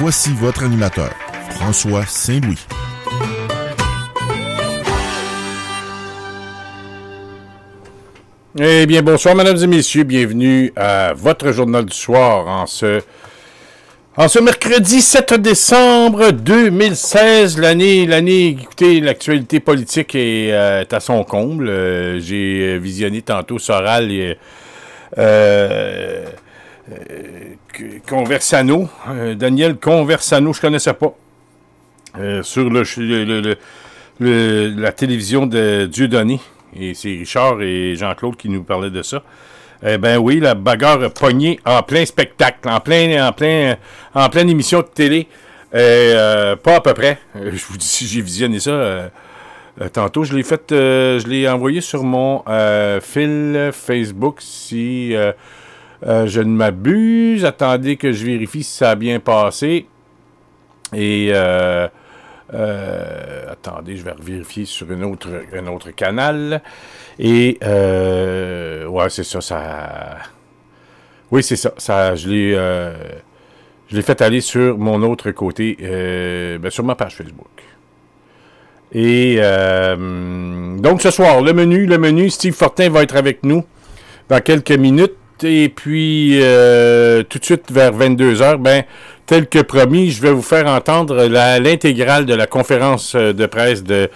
Voici votre animateur, François Saint-Louis. Eh bien, bonsoir, mesdames et messieurs. Bienvenue à votre journal du soir en ce mercredi 7 décembre 2016. L'année, écoutez, l'actualité politique est à son comble. J'ai visionné tantôt Soral et Conversano. Daniel Conversano, je connaissais pas. Sur la télévision de Dieudonné. Et c'est Richard et Jean-Claude qui nous parlaient de ça. Eh ben oui, la bagarre a pogné en plein spectacle, en pleine émission de télé. Pas à peu près. Je vous dis, si j'ai visionné ça tantôt, je l'ai envoyé sur mon fil Facebook si je ne m'abuse. Attendez que je vérifie si ça a bien passé. Et attendez, je vais vérifier sur un autre canal. Et ouais, c'est ça, oui, c'est ça. Je l'ai fait aller sur mon autre côté, sur ma page Facebook. Et donc ce soir, le menu, Steve Fortin va être avec nous dans quelques minutes. Et puis tout de suite vers 22h, tel que promis, je vais vous faire entendre l'intégrale de la conférence de presse de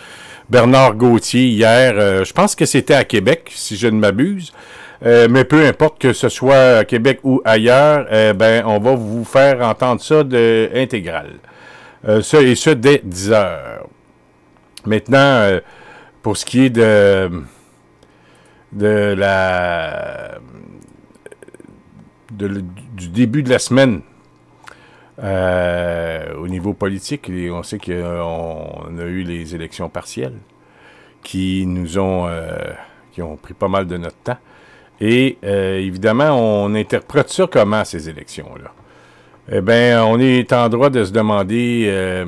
Bernard Gauthier hier. Je pense que c'était à Québec, si je ne m'abuse. Mais peu importe que ce soit à Québec ou ailleurs, on va vous faire entendre ça intégrale. Ce dès 10h. Maintenant, pour ce qui est du début de la semaine, au niveau politique, on sait qu'on a eu les élections partielles qui ont pris pas mal de notre temps. Et évidemment, on interprète ça comment, ces élections-là? Eh bien, on est en droit de se demander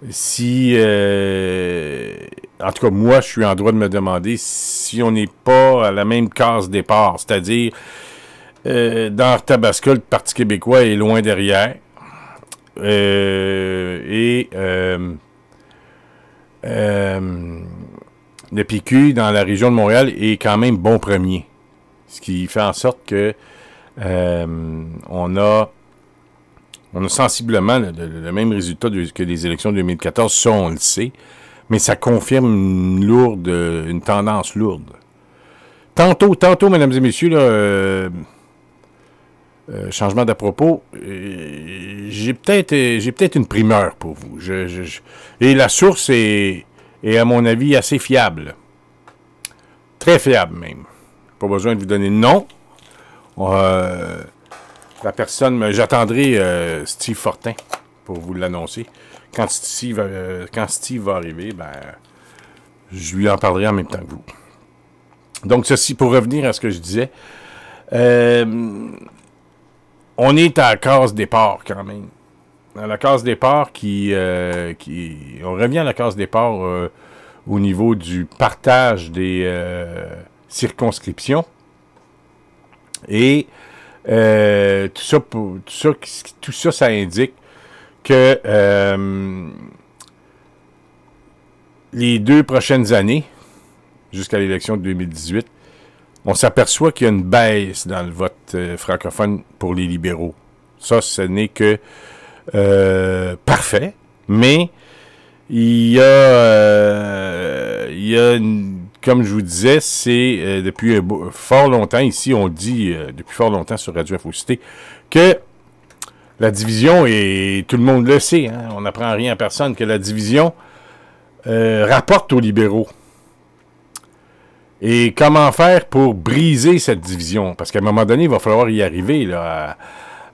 si... en tout cas, moi, je suis en droit de me demander si on n'est pas à la même case départ, c'est-à-dire dans Arthabasca, le Parti québécois est loin derrière. Le PQ, dans la région de Montréal, est quand même bon premier. Ce qui fait en sorte que on a sensiblement le même résultat que les élections de 2014, ça on le sait, mais ça confirme une tendance lourde. Tantôt, mesdames et messieurs, là, changement d'à propos, j'ai peut-être une primeur pour vous. Et la source est à mon avis assez fiable. Très fiable même. Pas besoin de vous donner de nom. La personne, j'attendrai Steve Fortin pour vous l'annoncer. Quand Steve va arriver, je lui en parlerai en même temps que vous. Donc ceci, pour revenir à ce que je disais, on est à la case départ quand même. À la case départ on revient à la case départ au niveau du partage des circonscriptions. Et tout ça, ça indique que les 2 prochaines années, jusqu'à l'élection de 2018, on s'aperçoit qu'il y a une baisse dans le vote francophone pour les libéraux. Ça, ce n'est que parfait, mais il y a comme je vous disais, c'est depuis fort longtemps, ici on dit depuis fort longtemps sur Radio Infocité, que la division, et tout le monde le sait, hein, on n'apprend rien à personne, que la division rapporte aux libéraux. Et comment faire pour briser cette division? Parce qu'à un moment donné, il va falloir y arriver là,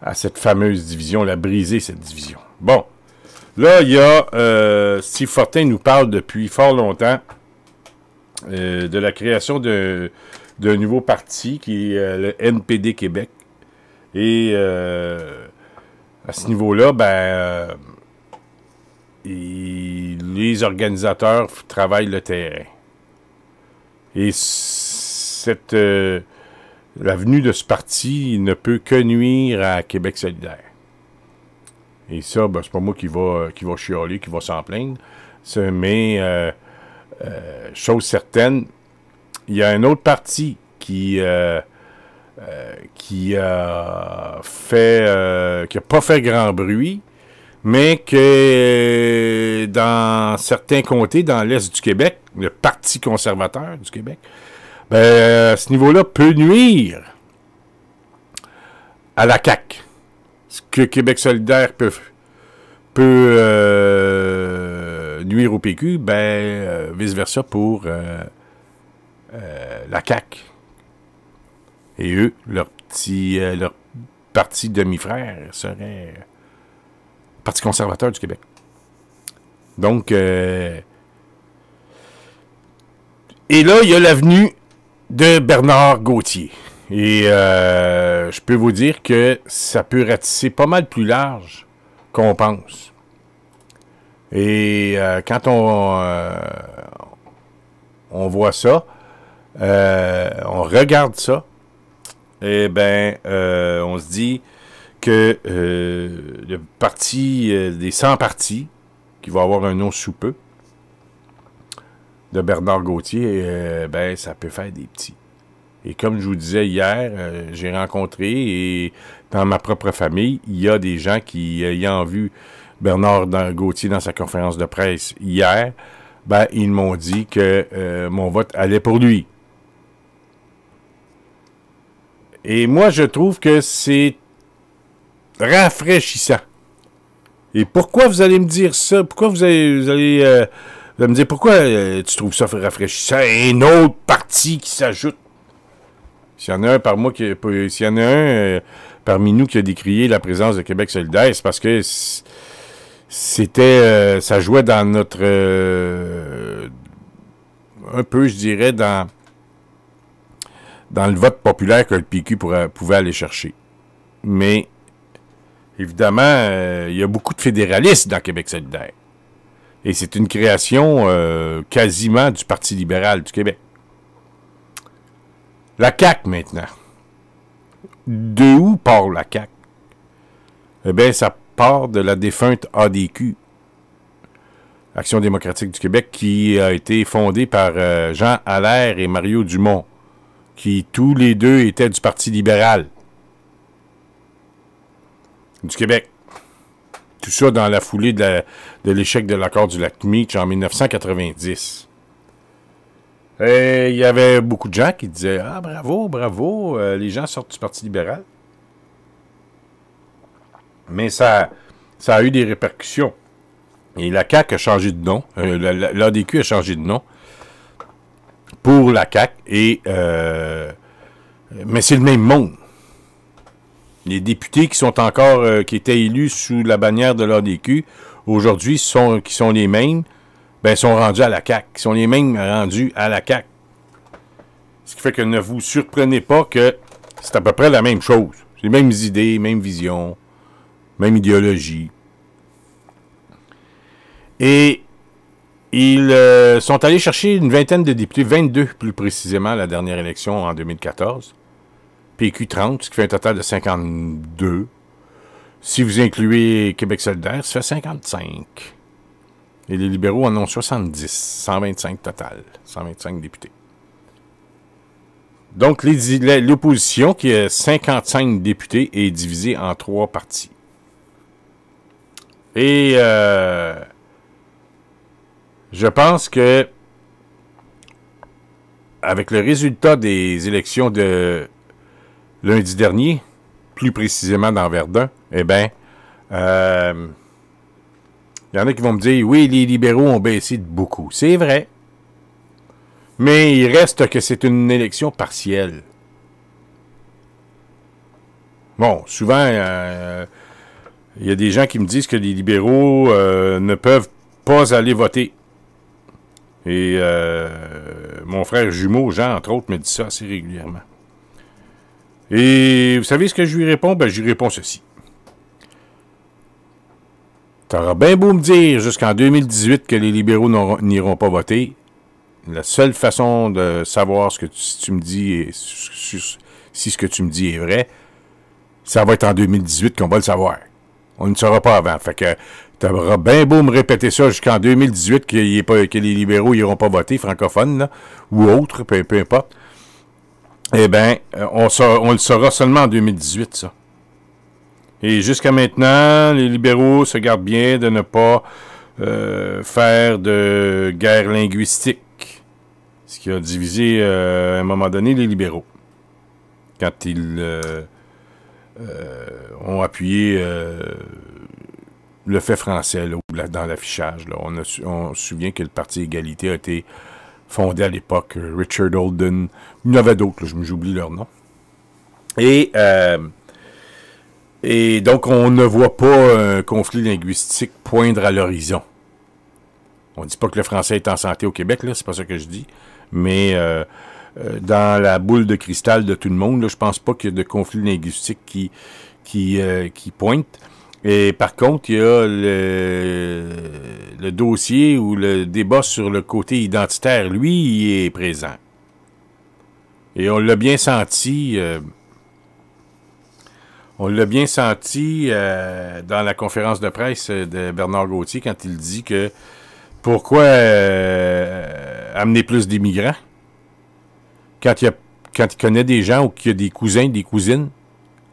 à cette fameuse division, briser cette division. Bon, là, il y a Steve Fortin nous parle depuis fort longtemps de la création d'un nouveau parti qui est le NPD Québec. Et à ce niveau-là, les organisateurs travaillent le terrain. Et la venue de ce parti ne peut que nuire à Québec solidaire. Et ça, ben, c'est pas moi qui va chialer, qui va s'en plaindre. Mais, chose certaine, il y a un autre parti qui a pas fait grand bruit, mais que dans certains comtés, dans l'Est du Québec, le Parti conservateur du Québec, ben, à ce niveau-là, peut nuire à la CAQ. Ce que Québec solidaire peut nuire au PQ, ben, vice-versa pour la CAQ. Et eux, leur parti demi-frère serait Parti conservateur du Québec. Donc, et là, il y a l'avenue de Bernard Gauthier. Et je peux vous dire que ça peut ratisser pas mal plus large qu'on pense. Et quand on voit ça, on regarde ça, eh bien, on se dit que le parti des 100 partis, qui va avoir un nom sous peu, de Bernard Gauthier, ben, ça peut faire des petits. Et comme je vous disais hier, j'ai rencontré, et dans ma propre famille, il y a des gens qui, ayant vu Bernard Gauthier dans sa conférence de presse hier, ben, ils m'ont dit que mon vote allait pour lui. Et moi, je trouve que c'est rafraîchissant. Et pourquoi vous allez me dire ça? Pourquoi vous allez me dire pourquoi tu trouves ça rafraîchissant? Un autre parti qui s'ajoute. S'il y en a un parmi nous qui a décrié la présence de Québec solidaire, c'est parce que ça jouait dans notre un peu, je dirais, dans le vote populaire que le PQ pouvait aller chercher. Mais évidemment, il y a beaucoup de fédéralistes dans Québec solidaire. Et c'est une création quasiment du Parti libéral du Québec. La CAQ, maintenant. De où part la CAQ? Eh bien, ça part de la défunte ADQ, Action démocratique du Québec, qui a été fondée par Jean Allaire et Mario Dumont, qui tous les deux étaient du Parti libéral du Québec. Tout ça dans la foulée de l'échec de l'accord du Lac-Meech en 1990. Et il y avait beaucoup de gens qui disaient « Ah, bravo, bravo, les gens sortent du Parti libéral. » Mais ça a eu des répercussions. Et la CAQ a changé de nom. L'ADQ a changé de nom pour la CAQ. Mais c'est le même monde. Les députés qui sont encore qui étaient élus sous la bannière de l'ADQ, aujourd'hui, qui sont les mêmes, ben, sont rendus à la CAQ. Ils sont les mêmes rendus à la CAQ. Ce qui fait que ne vous surprenez pas que c'est à peu près la même chose. Les mêmes idées, même vision, même idéologie. Et ils sont allés chercher une vingtaine de députés, 22 plus précisément, à la dernière élection en 2014. PQ 30, ce qui fait un total de 52. Si vous incluez Québec solidaire, ça fait 55. Et les libéraux en ont 70, 125 total, 125 députés. Donc, l'opposition, qui a 55 députés, est divisée en 3 partis. Et je pense que, avec le résultat des élections de lundi dernier, plus précisément dans Verdun, eh bien, il y en a qui vont me dire, oui, les libéraux ont baissé de beaucoup. C'est vrai. Mais il reste que c'est une élection partielle. Bon, souvent, il y a des gens qui me disent que les libéraux ne peuvent pas aller voter. Et mon frère jumeau, Jean, entre autres, me dit ça assez régulièrement. Et vous savez ce que je lui réponds? Ben, je lui réponds ceci. T'auras bien beau me dire jusqu'en 2018 que les libéraux n'iront pas voter. La seule façon de savoir si ce que tu me dis est vrai, ça va être en 2018 qu'on va le savoir. On ne saura pas avant. Fait que tu auras bien beau me répéter ça jusqu'en 2018 que les libéraux n'iront pas voter, francophones, là, ou autres, peu importe. Eh bien, on le saura seulement en 2018, ça. Et jusqu'à maintenant, les libéraux se gardent bien de ne pas faire de guerre linguistique. Ce qui a divisé, à un moment donné, les libéraux. Quand ils ont appuyé le fait français là, dans l'affichage. Là. On se souvient que le Parti Égalité a été fondé à l'époque. Richard Holden. Il y en avait d'autres, j'oublie leur nom. Et donc, on ne voit pas un conflit linguistique poindre à l'horizon. On ne dit pas que le français est en santé au Québec, là, c'est pas ça que je dis. Mais dans la boule de cristal de tout le monde, là, je pense pas qu'il y ait de conflit linguistique qui pointe. Et par contre, il y a le dossier ou le débat sur le côté identitaire, lui, il est présent. Et on l'a bien senti... dans la conférence de presse de Bernard Gauthier quand il dit que pourquoi amener plus d'immigrants quand il connaît des gens ou qu'il y a des cousins, des cousines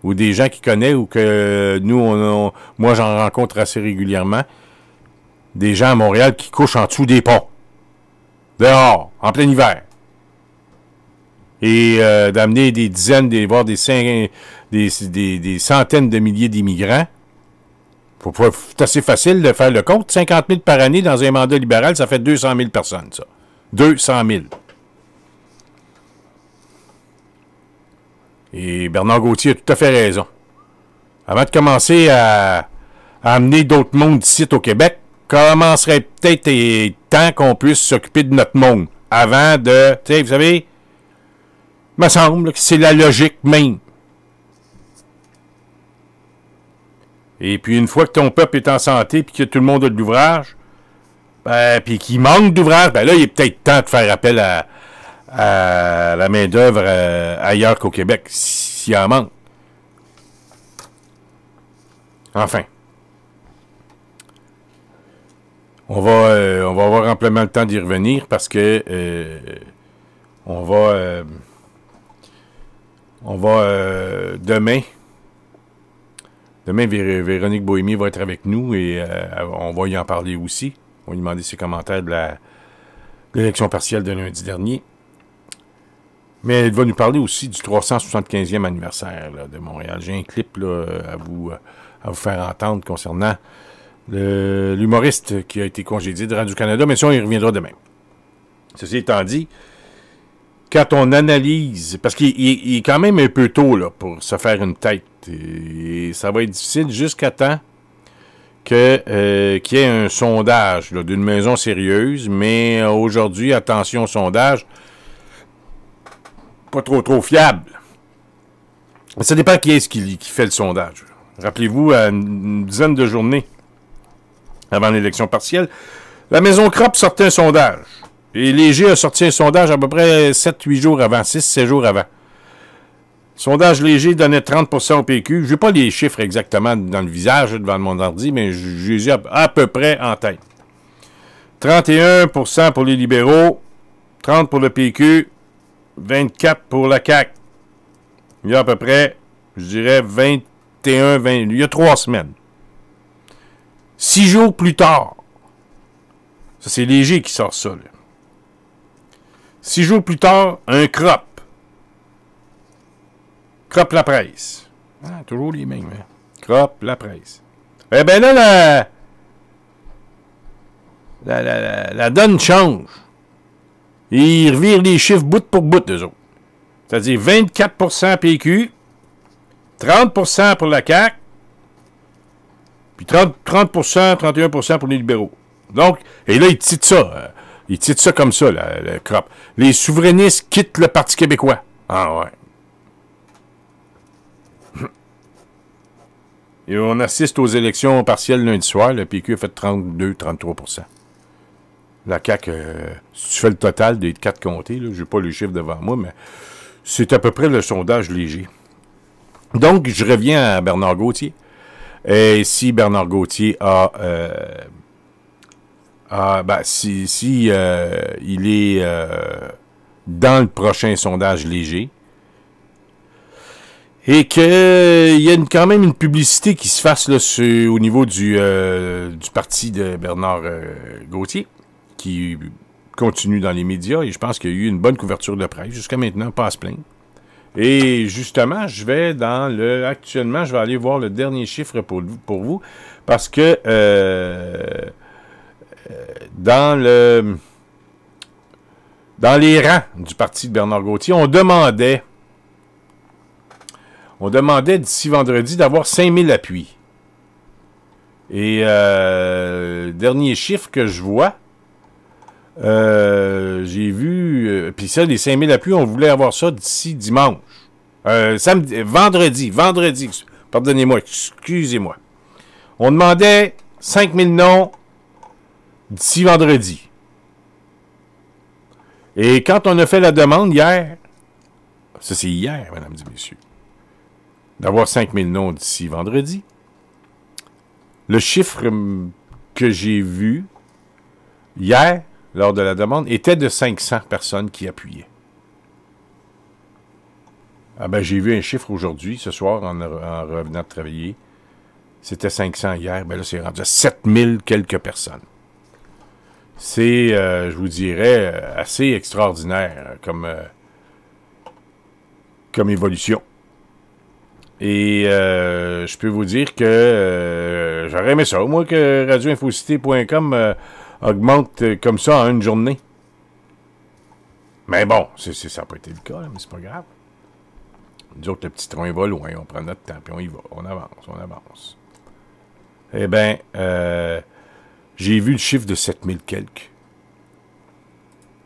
ou des gens qu'il connaît ou que nous, moi j'en rencontre assez régulièrement, des gens à Montréal qui couchent en dessous des ponts, dehors, en plein hiver. Et d'amener des dizaines, voire des centaines de milliers d'immigrants. C'est assez facile de faire le compte. 50 000 par année dans un mandat libéral, ça fait 200 000 personnes, ça. 200 000. Et Bernard Gauthier a tout à fait raison. Avant de commencer à amener d'autres mondes ici au Québec, commencerait peut-être temps qu'on puisse s'occuper de notre monde. Avant de, tu sais, vous savez, il me semble que c'est la logique même. Et puis, une fois que ton peuple est en santé puis que tout le monde a de l'ouvrage, ben, puis qu'il manque d'ouvrage, ben là, il est peut-être temps de faire appel à la main-d'œuvre ailleurs qu'au Québec, s'il y en manque. Enfin. On va avoir amplement le temps d'y revenir parce que on va demain, Véronique Bohémie va être avec nous et on va y en parler aussi. On va lui demander ses commentaires de l'élection partielle de lundi dernier. Mais elle va nous parler aussi du 375e anniversaire là, de Montréal. J'ai un clip là, à vous faire entendre concernant l'humoriste qui a été congédié de Radio-Canada, mais ça, on y reviendra demain. Ceci étant dit, quand on analyse, parce qu'il est quand même un peu tôt là, pour se faire une tête, et ça va être difficile jusqu'à temps qu'il y ait un sondage là, d'une maison sérieuse, mais aujourd'hui, attention au sondage, pas trop fiable. Ça dépend qui est-ce qui fait le sondage. Rappelez-vous, à une dizaine de journées avant l'élection partielle, la Maison Crop sortait un sondage. Et Léger a sorti un sondage à peu près 7-8 jours avant, 6-7 jours avant. Sondage Léger donnait 30% au PQ. Je n'ai pas les chiffres exactement dans le visage devant mon ordi, mais je les ai à peu près en tête. 31% pour les libéraux, 30% pour le PQ, 24% pour la CAQ. Il y a à peu près, je dirais, 20, il y a 3 semaines. 6 jours plus tard, ça c'est Léger qui sort ça, là. 6 jours plus tard, un crop. Crop la presse. Ah, toujours les mêmes, hein. Crop la presse. Eh bien là, la donne change. Et ils revirent les chiffres bout pour bout, eux autres. C'est-à-dire 24% PQ, 30% pour la CAQ, puis 30%, 31% pour les libéraux. Donc, et là, ils titrent ça. Ils titrent ça comme ça, le crop. Les souverainistes quittent le Parti québécois. Ah ouais. Et on assiste aux élections partielles lundi soir. Le PQ a fait 32-33%. La CAQ, si tu fais le total des 4 comtés, je n'ai pas les chiffres devant moi, mais c'est à peu près le sondage Léger. Donc, je reviens à Bernard Gauthier. Et si Bernard Gauthier il est dans le prochain sondage léger, et qu'il y a quand même une publicité qui se fasse là, au niveau du parti de Bernard Gauthier, qui continue dans les médias, et je pense qu'il y a eu une bonne couverture de presse jusqu'à maintenant, pas à se plaindre. Et justement, actuellement, je vais aller voir le dernier chiffre pour vous, parce que dans les rangs du parti de Bernard Gauthier, on demandait d'ici vendredi d'avoir 5000 appuis. Et dernier chiffre que je vois, j'ai vu, puis ça, les 5000 appuis, on voulait avoir ça d'ici dimanche. Vendredi, pardonnez-moi, excusez-moi. On demandait 5000 noms d'ici vendredi. Et quand on a fait la demande hier, ça c'est hier, mesdames et messieurs, d'avoir 5000 noms d'ici vendredi, le chiffre que j'ai vu hier, lors de la demande, était de 500 personnes qui appuyaient. Ah ben, j'ai vu un chiffre aujourd'hui, ce soir, en revenant de travailler. C'était 500 hier, ben là, c'est rendu à 7000 quelques personnes. C'est, je vous dirais, assez extraordinaire comme évolution. Et je peux vous dire que j'aurais aimé ça. Au moins que radioinfocité.com augmente comme ça en une journée. Mais bon, ça n'a pas été le cas, là, mais c'est pas grave. Nous autres, le petit train va loin, on prend notre temps, puis on y va, on avance. Eh bien, j'ai vu le chiffre de 7000 quelques.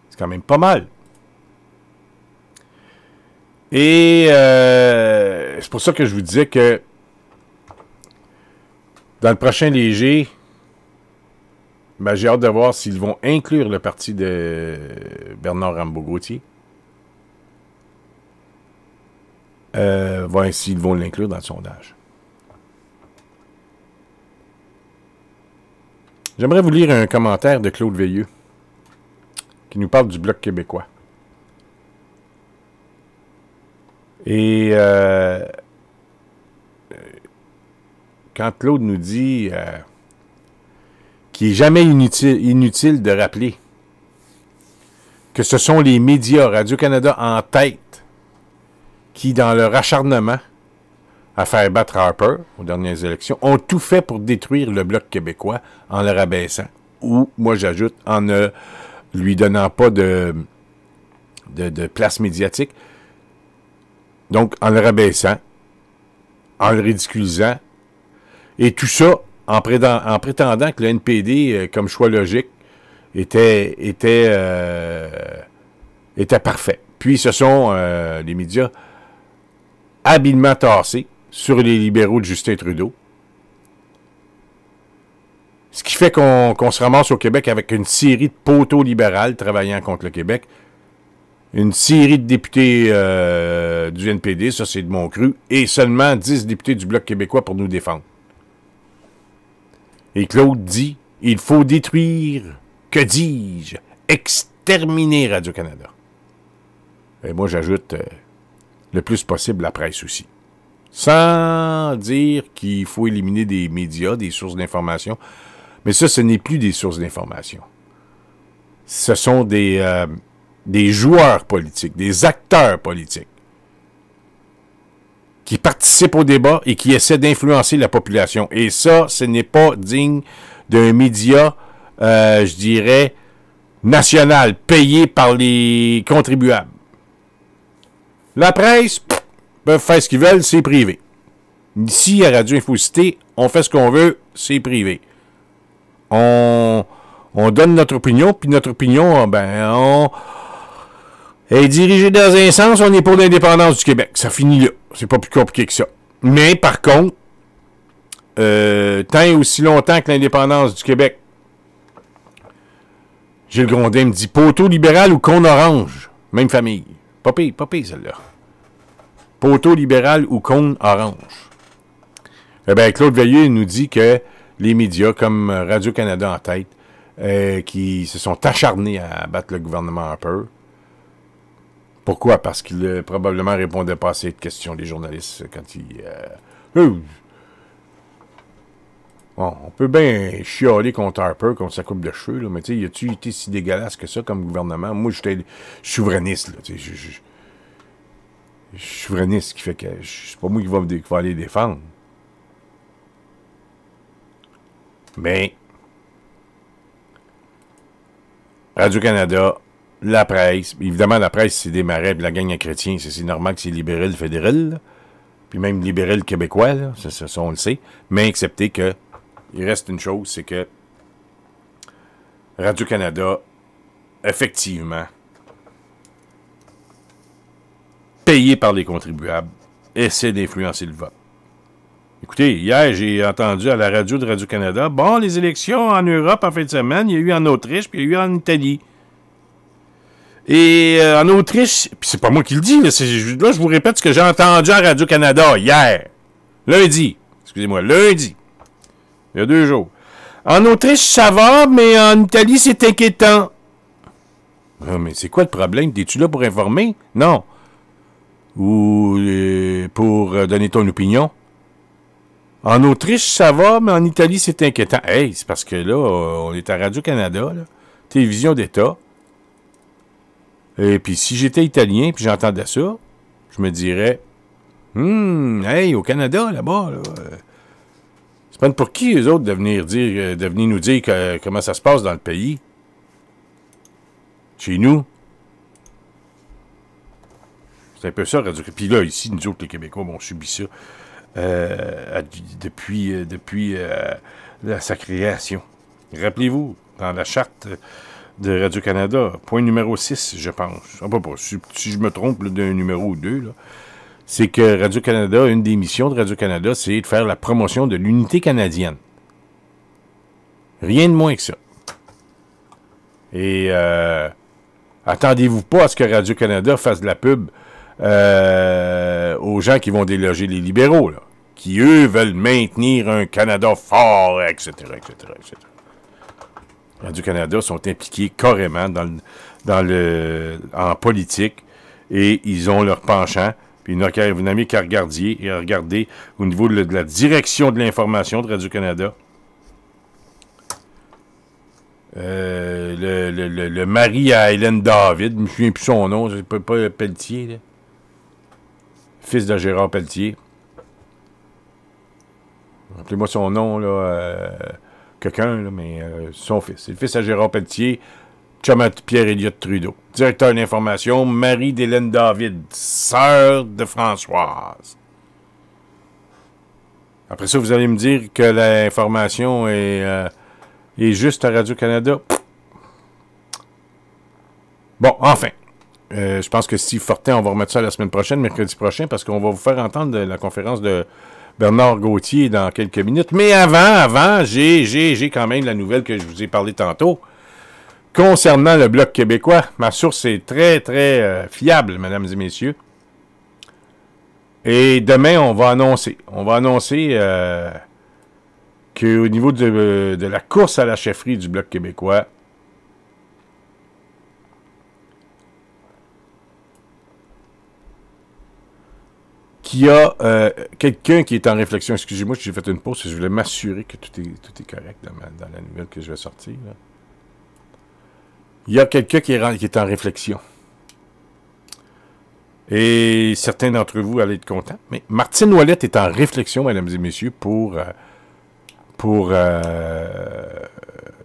C'est quand même pas mal. Et c'est pour ça que je vous disais que dans le prochain léger, ben, j'ai hâte de voir s'ils vont inclure le parti de Bernard Rambaud-Gauthier. Voir s'ils vont l'inclure dans le sondage. J'aimerais vous lire un commentaire de Claude Veilleux qui nous parle du Bloc québécois. Et quand Claude nous dit qu'il n'est jamais inutile de rappeler que ce sont les médias Radio-Canada en tête qui, dans leur acharnement à faire battre Harper aux dernières élections, ont tout fait pour détruire le Bloc québécois en le rabaissant. Ou, moi j'ajoute, en ne lui donnant pas de place médiatique. Donc, en le rabaissant, en le ridiculisant, et tout ça en prétendant que le NPD, comme choix logique, était parfait. Puis, ce sont les médias habilement tassés sur les libéraux de Justin Trudeau. Ce qui fait qu'on se ramasse au Québec avec une série de poteaux libérales travaillant contre le Québec. Une série de députés du NPD, ça c'est de mon cru, et seulement 10 députés du Bloc québécois pour nous défendre. Et Claude dit, il faut détruire, que dis-je, exterminer Radio-Canada. Et moi j'ajoute le plus possible la presse aussi. Sans dire qu'il faut éliminer des médias, des sources d'information. Mais ça, ce n'est plus des sources d'information. Ce sont des joueurs politiques, des acteurs politiques qui participent au débat et qui essaient d'influencer la population. Et ça, ce n'est pas digne d'un média, je dirais, national, payé par les contribuables. La presse, peuvent faire ce qu'ils veulent, c'est privé. Ici, à Radio Infocité, on fait ce qu'on veut, c'est privé. On donne notre opinion, puis notre opinion, ben, est dirigée dans un sens, on est pour l'indépendance du Québec. Ça finit là. C'est pas plus compliqué que ça. Mais, par contre, tant et aussi longtemps que l'indépendance du Québec, Gilles Grondin me dit poteau libéral ou cône orange. Même famille. Pas pire celle-là. Poteau libéral ou cône orange. Eh bien, Claude Veilleux nous dit que les médias, comme Radio-Canada en tête, qui se sont acharnés à battre le gouvernement Harper. Pourquoi? Parce qu'il probablement répondait pas assez de questions des journalistes quand il... Bon, on peut bien chialer contre Harper, contre sa coupe de cheveux, là, mais tu sais, y a-tu été si dégueulasse que ça comme gouvernement? Moi, j'étais souverainiste, là, tu sais, je suis souverainiste, qui fait que c'est pas moi qui va aller défendre. Mais Radio-Canada, la presse, évidemment, la presse, c'est des marais, puis la gang à chrétiens, c'est normal que c'est libéral fédéral, là, puis même libéral québécois, là, ça, on le sait, mais excepté que il reste une chose, c'est que Radio-Canada, effectivement, payé par les contribuables, essaie d'influencer le vote. Écoutez, hier, j'ai entendu à la radio de Radio-Canada, bon, les élections en Europe en fin de semaine, il y a eu en Autriche, puis il y a eu en Italie. Et en Autriche, puis c'est pas moi qui le dis, là, je vous répète ce que j'ai entendu à Radio-Canada hier, lundi, il y a 2 jours. En Autriche, ça va, mais en Italie, c'est inquiétant. Ah, mais c'est quoi le problème? Es-tu là pour informer? Non. Ou pour donner ton opinion? En Autriche, ça va, mais en Italie, c'est inquiétant. Hey, c'est parce que là, on est à Radio-Canada, là, télévision d'État. Et puis, si j'étais italien, puis j'entendais ça, je me dirais, hey, au Canada, là-bas, là, c'est pas pour qui, eux autres, de venir nous dire comment ça se passe dans le pays? Chez nous? C'est un peu ça, Radio. Puis là, ici, nous autres, les Québécois, on subit ça depuis sa création. Rappelez-vous, dans la charte de Radio-Canada, point numéro 6, je pense. Si je me trompe d'un numéro ou 2, là, c'est que Radio-Canada, une des missions de Radio-Canada, c'est de faire la promotion de l'unité canadienne. Rien de moins que ça. Et attendez-vous pas à ce que Radio-Canada fasse de la pub aux gens qui vont déloger les libéraux, là, qui, eux, veulent maintenir un Canada fort, etc., etc., etc. Radio-Canada sont impliqués carrément en politique et ils ont leur penchant. Puis vous n'avez qu'à regarder au niveau de la direction de l'information de Radio-Canada. Le mari à Hélène David, je me souviens plus son nom, c'est pas Pelletier, là. Fils de Gérard Pelletier. Rappelez-moi son nom, là. Quelqu'un, là, mais son fils. C'est le fils à Gérard Pelletier, chum à Pierre-Éliott Trudeau. Directeur d'information, mari d'Hélène David, sœur de Françoise. Après ça, vous allez me dire que l'information est juste à Radio-Canada. Bon, enfin. Je pense que Steve Fortin, on va remettre ça la semaine prochaine, mercredi prochain, parce qu'on va vous faire entendre la conférence de Bernard Gauthier dans quelques minutes. Mais avant, j'ai quand même la nouvelle que je vous ai parlé tantôt. Concernant le Bloc québécois, ma source est très, très fiable, mesdames et messieurs. Et demain, on va annoncer qu'au niveau de la course à la chefferie du Bloc québécois, qu'il y a quelqu'un qui est en réflexion. Excusez-moi, j'ai fait une pause, je voulais m'assurer que tout est correct dans la nouvelle que je vais sortir, là. Il y a quelqu'un qui est en réflexion. Et certains d'entre vous allaient être contents. Mais Martine Ouellette est en réflexion, mesdames et messieurs, pour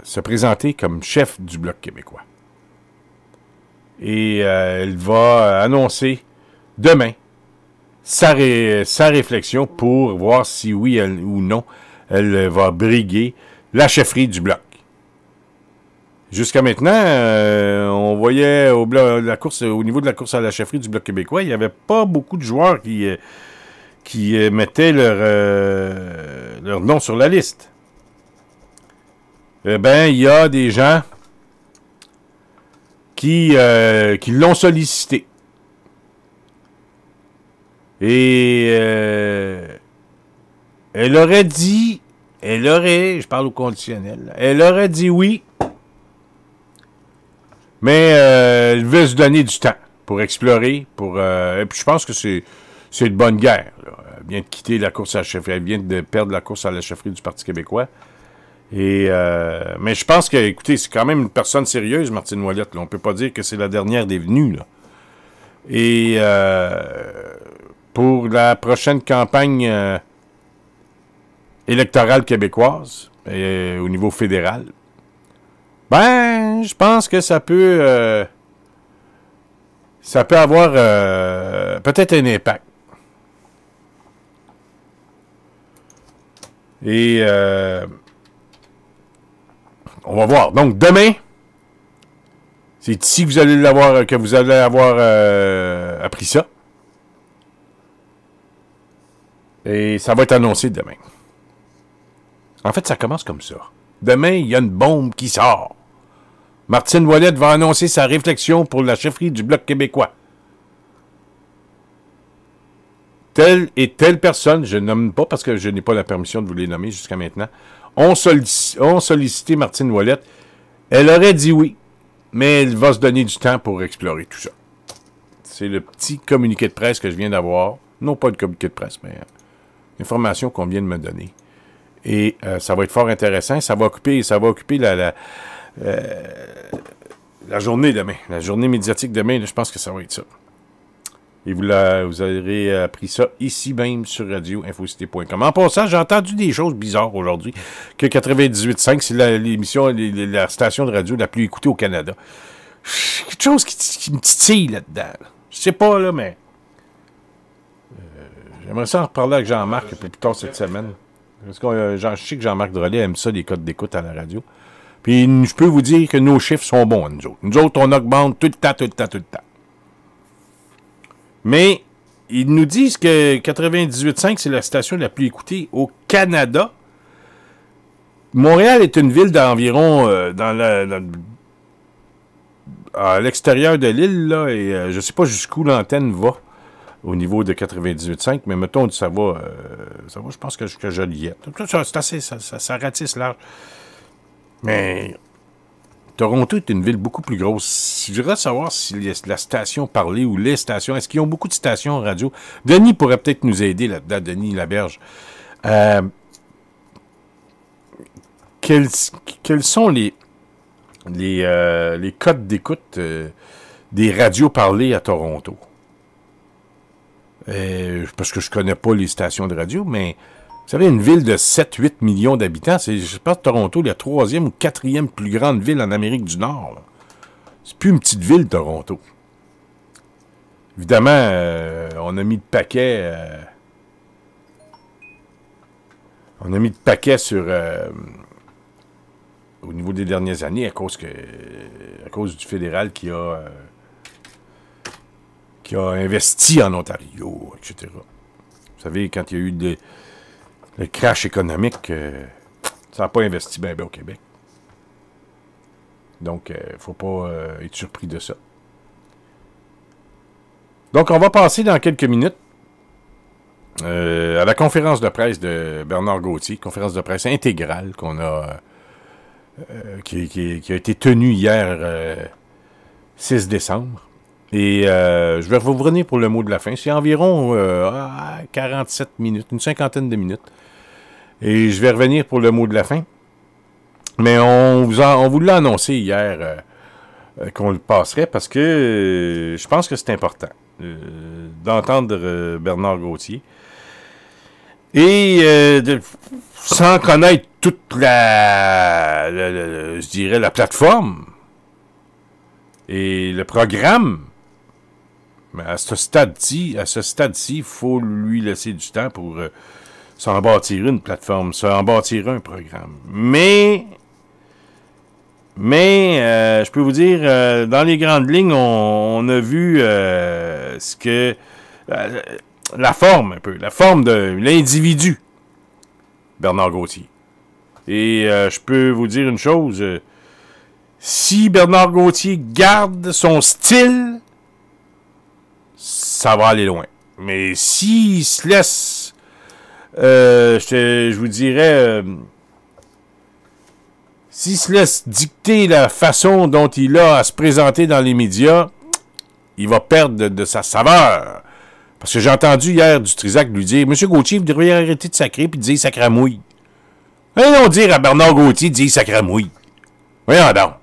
se présenter comme chef du Bloc québécois. Et elle va annoncer demain sa réflexion pour voir si oui ou non elle va briguer la chefferie du Bloc. Jusqu'à maintenant, on voyait au niveau de la course à la chefferie du Bloc québécois, il n'y avait pas beaucoup de joueurs qui mettaient leur nom sur la liste. Eh bien, il y a des gens qui l'ont sollicité. Et elle aurait dit, je parle au conditionnel, elle aurait dit oui, mais elle veut se donner du temps pour explorer, et puis je pense que c'est de bonne guerre. Là. Elle vient de quitter la course à la chefferie, elle vient de perdre la course à la chefferie du Parti québécois. Mais je pense que, écoutez, c'est quand même une personne sérieuse, Martine Ouellette. Là. On ne peut pas dire que c'est la dernière des venues. Là. Et pour la prochaine campagne électorale québécoise, au niveau fédéral, ben, je pense que ça peut avoir peut-être un impact. Et on va voir. Donc, demain, c'est ici que vous allez avoir appris ça. Et ça va être annoncé demain. En fait, ça commence comme ça. Demain, il y a une bombe qui sort. Martine Ouellette va annoncer sa réflexion pour la chefferie du Bloc québécois. Telle et telle personne, je ne nomme pas parce que je n'ai pas la permission de vous les nommer jusqu'à maintenant, ont sollicité Martine Ouellette. Elle aurait dit oui, mais elle va se donner du temps pour explorer tout ça. C'est le petit communiqué de presse que je viens d'avoir. Non pas de communiqué de presse, mais information qu'on vient de me donner. Et ça va être fort intéressant. Ça va occuper la journée demain. La journée médiatique demain, là, je pense que ça va être ça. Et vous aurez appris ça ici même sur radio-infocité.com. En passant, j'ai entendu des choses bizarres aujourd'hui. Que 98.5, c'est l'émission, la station de radio la plus écoutée au Canada. Quelque chose qui me titille là-dedans. Là. Je sais pas, là, mais... j'aimerais ça en reparler avec Jean-Marc plus tard cette semaine. Parce que je sais que Jean-Marc Drolet aime ça, les codes d'écoute à la radio. Puis je peux vous dire que nos chiffres sont bons, nous autres. Nous autres, on augmente tout le temps. Mais ils nous disent que 98.5, c'est la station la plus écoutée au Canada. Montréal est une ville d'environ à l'extérieur de l'île, là, et je ne sais pas jusqu'où l'antenne va au niveau de 98.5, mais mettons, ça va, je pense que jusqu'à Joliette. C'est assez, ça ratisse large. Mais Toronto est une ville beaucoup plus grosse. Je voudrais savoir si la station parlait ou les stations, est-ce qu'ils ont beaucoup de stations radio? Denis pourrait peut-être nous aider là-dedans, Denis Laberge. Quels sont les codes d'écoute des radios parlées à Toronto? Parce que je connais pas les stations de radio, mais vous savez, une ville de 7-8 millions d'habitants, je pense que Toronto est la 3e ou 4e plus grande ville en Amérique du Nord. Là. C'est plus une petite ville, Toronto. Évidemment, on a mis de paquets... sur... au niveau des dernières années, à cause du fédéral qui a investi en Ontario, etc. Vous savez, quand il y a eu le crash économique, ça n'a pas investi bien au Québec. Donc, il ne faut pas être surpris de ça. Donc, on va passer dans quelques minutes à la conférence de presse de Bernard Gauthier, conférence de presse intégrale qui a été tenue hier 6 décembre. Et je vais vous revenir pour le mot de la fin. C'est environ 47 minutes, une cinquantaine de minutes. Et je vais revenir pour le mot de la fin. Mais on vous l'a annoncé hier qu'on le passerait parce que je pense que c'est important d'entendre Bernard Gauthier. Et sans connaître toute je dirais, la plateforme et le programme, mais à ce stade-ci, il faut lui laisser du temps pour s'en bâtir une plateforme, s'en bâtir un programme. Mais je peux vous dire, dans les grandes lignes, on a vu ce que... la forme, un peu. La forme de l'individu, Bernard Gauthier. Et je peux vous dire une chose. Si Bernard Gauthier garde son style, ça va aller loin. Mais s'il se laisse je vous dirais, s'il se laisse dicter la façon dont il a à se présenter dans les médias, il va perdre de sa saveur. Parce que j'ai entendu hier du Trisac lui dire « Monsieur Gauthier, vous devriez arrêter de sacrer et de dire sacramouille. » Allons dire à Bernard Gauthier de dire sacramouille. Voyons donc.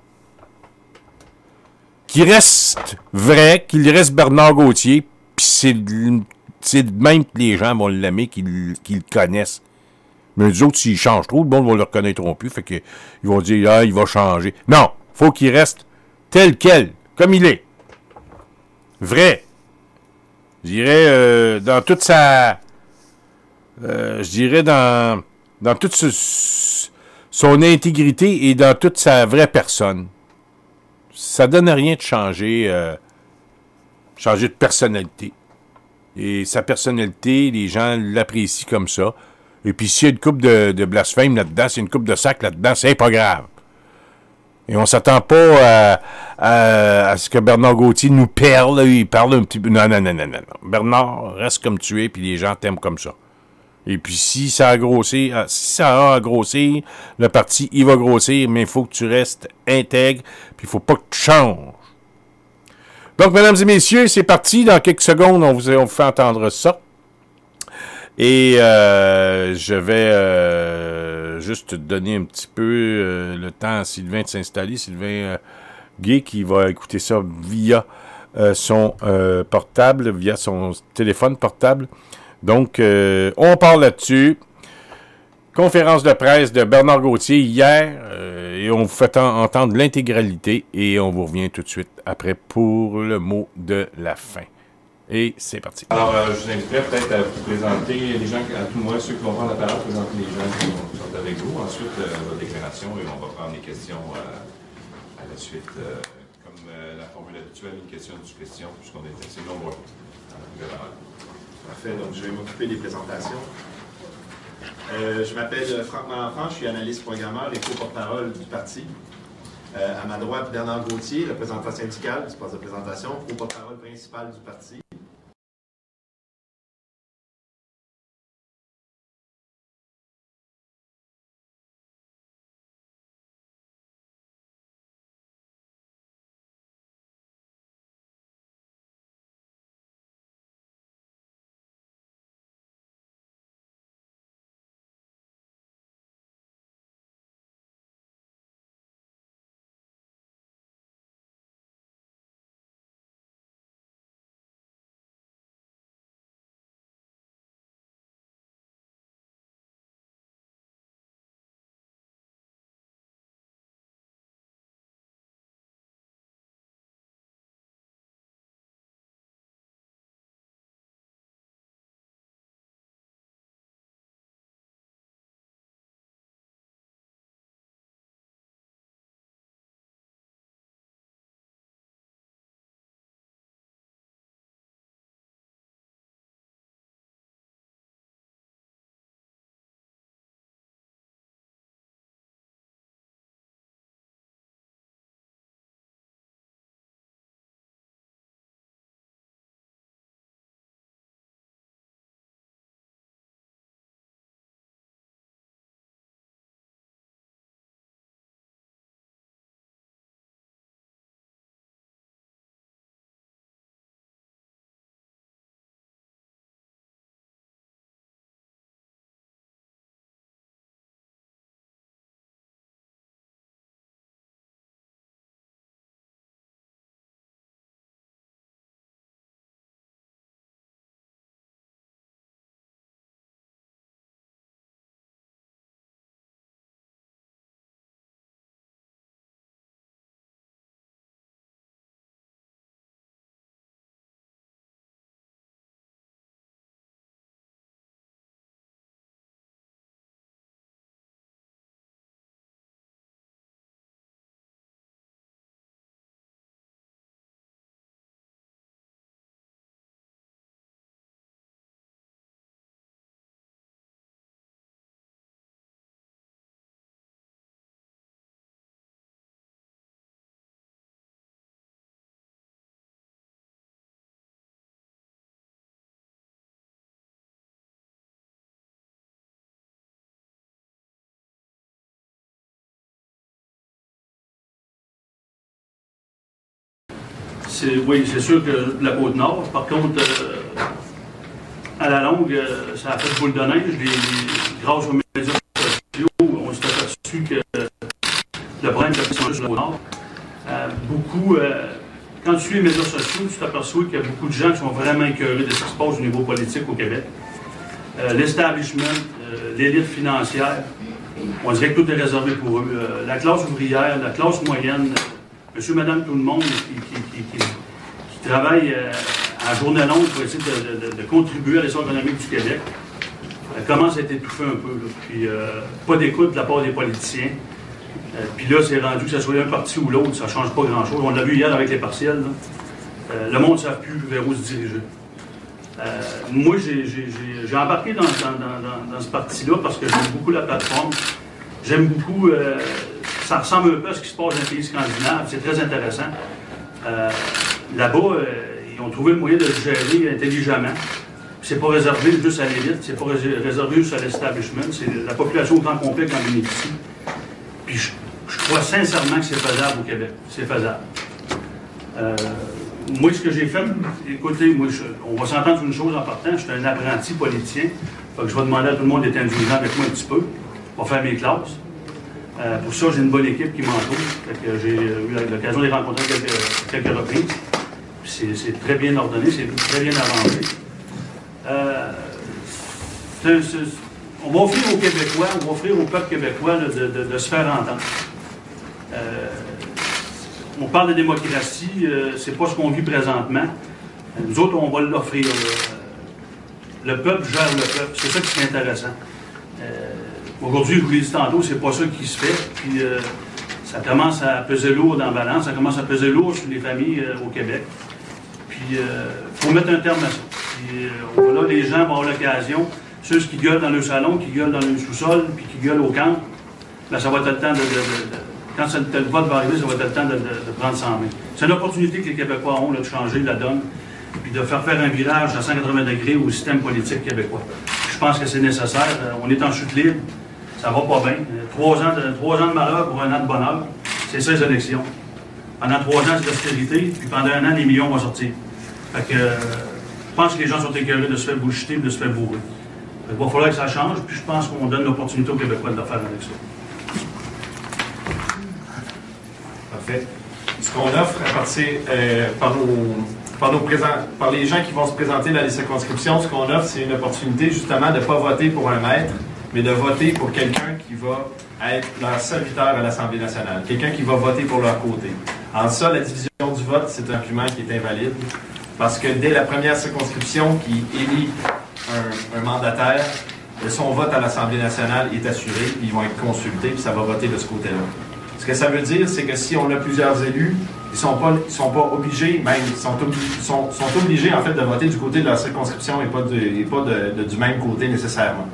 Qu'il reste vrai, qu'il reste Bernard Gauthier, puis c'est de même que les gens vont l'aimer, qu'ils le connaissent. Mais les autres, s'ils changent trop, le monde ne le reconnaîtront plus, fait qu'ils vont dire « Ah, il va changer. » Non, faut qu'il reste tel quel, comme il est. Vrai. Je dirais, dans toute sa... je dirais, dans toute son intégrité et dans toute sa vraie personne. Ça donne rien de changer de personnalité. Et sa personnalité, les gens l'apprécient comme ça. Et puis s'il y a une coupe de blasphème là-dedans, s'il y a une coupe de sac là-dedans, c'est pas grave. Et on s'attend pas à ce que Bernard Gauthier nous perde. Il parle un petit peu. Non. Bernard, reste comme tu es, puis les gens t'aiment comme ça. Et puis si ça a grossir, le parti, il va grossir, mais il faut que tu restes intègre, puis il faut pas que tu changes. Donc, mesdames et messieurs, c'est parti. Dans quelques secondes, on vous fait entendre ça. Et je vais juste donner un petit peu le temps à Sylvain de s'installer. Sylvain Gay qui va écouter ça via son portable, via son téléphone portable. Donc, on parle là-dessus. Conférence de presse de Bernard Gauthier hier. Et on vous fait entendre l'intégralité. Et on vous revient tout de suite après pour le mot de la fin. Et c'est parti. Alors, je vous inviterai peut-être à vous présenter les gens, à tout le moins ceux qui vont prendre la parole, présenter les gens qui sont avec vous. Ensuite, votre déclaration et on va prendre les questions à la suite. Comme la formule habituelle, une question, une question, puisqu'on est assez nombreux. Parfait, donc je vais m'occuper des présentations. Je m'appelle Franck Malenfant, je suis analyste programmeur et co-porte-parole du parti. À ma droite, Bernard Gauthier, représentant syndical, espace de présentation, co-porte-parole principal du parti. Oui, c'est sûr que de la Côte-Nord. Par contre, à la longue, ça a fait boule de neige. Grâce aux médias sociaux, on s'est aperçu que le problème de la Côte-Nord, quand tu suis les médias sociaux, tu t'aperçois qu'il y a beaucoup de gens qui sont vraiment écœurés de ce qui se passe au niveau politique au Québec. L'establishment, l'élite financière, on dirait que tout est réservé pour eux. La classe ouvrière, la classe moyenne, monsieur, madame, tout le monde qui travaille à journée longue pour essayer de contribuer à l'essor économique du Québec, commence à être étouffée un peu. Là. Puis, pas d'écoute de la part des politiciens. Puis là, c'est rendu que ce soit un parti ou l'autre, ça ne change pas grand-chose. On l'a vu hier avec les partiels. Le monde ne sait plus vers où se diriger. Moi, j'ai embarqué dans ce parti-là parce que j'aime beaucoup la plateforme. J'aime beaucoup... ça ressemble un peu à ce qui se passe dans les pays scandinaves. C'est très intéressant. Là-bas, ils ont trouvé le moyen de le gérer intelligemment. C'est pas réservé juste à l'élite, c'est pas réservé juste à l'establishment. C'est la population au grand complet qui en bénéficie. Puis je crois sincèrement que c'est faisable au Québec. C'est faisable. Moi, ce que j'ai fait, écoutez, on va s'entendre sur une chose en partant. Je suis un apprenti politicien. Fait que je vais demander à tout le monde d'être indulgent avec moi un petit peu. On va faire mes classes. Pour ça, j'ai une bonne équipe qui m'entoure. J'ai eu l'occasion de les rencontrer quelques reprises. C'est très bien ordonné, c'est très bien avancé. On va offrir aux Québécois, on va offrir au peuple québécois là, de se faire entendre. On parle de démocratie, c'est pas ce qu'on vit présentement. Nous autres, on va l'offrir. Le peuple gère le peuple, c'est ça qui est intéressant. Aujourd'hui, je vous l'ai dit tantôt, c'est pas ça qui se fait. Puis ça commence à peser lourd dans la balance, ça commence à peser lourd sur les familles au Québec. Puis il faut mettre un terme à ça. Puis là, les gens vont avoir l'occasion. Ceux qui gueulent dans le salon, qui gueulent dans le sous-sol, puis qui gueulent au camp, ben, ça va être le temps quand le vote va arriver, ça va être le temps de prendre ça en main. C'est une opportunité que les Québécois ont là, de changer la donne, puis de faire un virage à 180 degrés au système politique québécois. Je pense que c'est nécessaire. On est en chute libre, ça va pas bien. 3 ans de malheur pour 1 an de bonheur, c'est ça les élections. Pendant 3 ans, c'est l'austérité, puis pendant 1 an, les millions vont sortir. Fait que je pense que les gens sont écœurés de se faire boucheter et de se faire bourrer. Il va falloir que ça change, puis je pense qu'on donne l'opportunité aux Québécois de le faire avec ça. Parfait. Ce qu'on offre à partir par les gens qui vont se présenter dans les circonscriptions, ce qu'on offre, c'est une opportunité justement de ne pas voter pour un maître, mais de voter pour quelqu'un qui va être leur serviteur à l'Assemblée nationale, quelqu'un qui va voter pour leur côté. En ça, la division du vote, c'est un argument qui est invalide, parce que dès la première circonscription qui élit un mandataire, son vote à l'Assemblée nationale est assuré, puis ils vont être consultés, puis ça va voter de ce côté-là. Ce que ça veut dire, c'est que si on a plusieurs élus, ils ne sont pas obligés, même, ils sont obligés en fait de voter du côté de leur circonscription et pas du même côté nécessairement.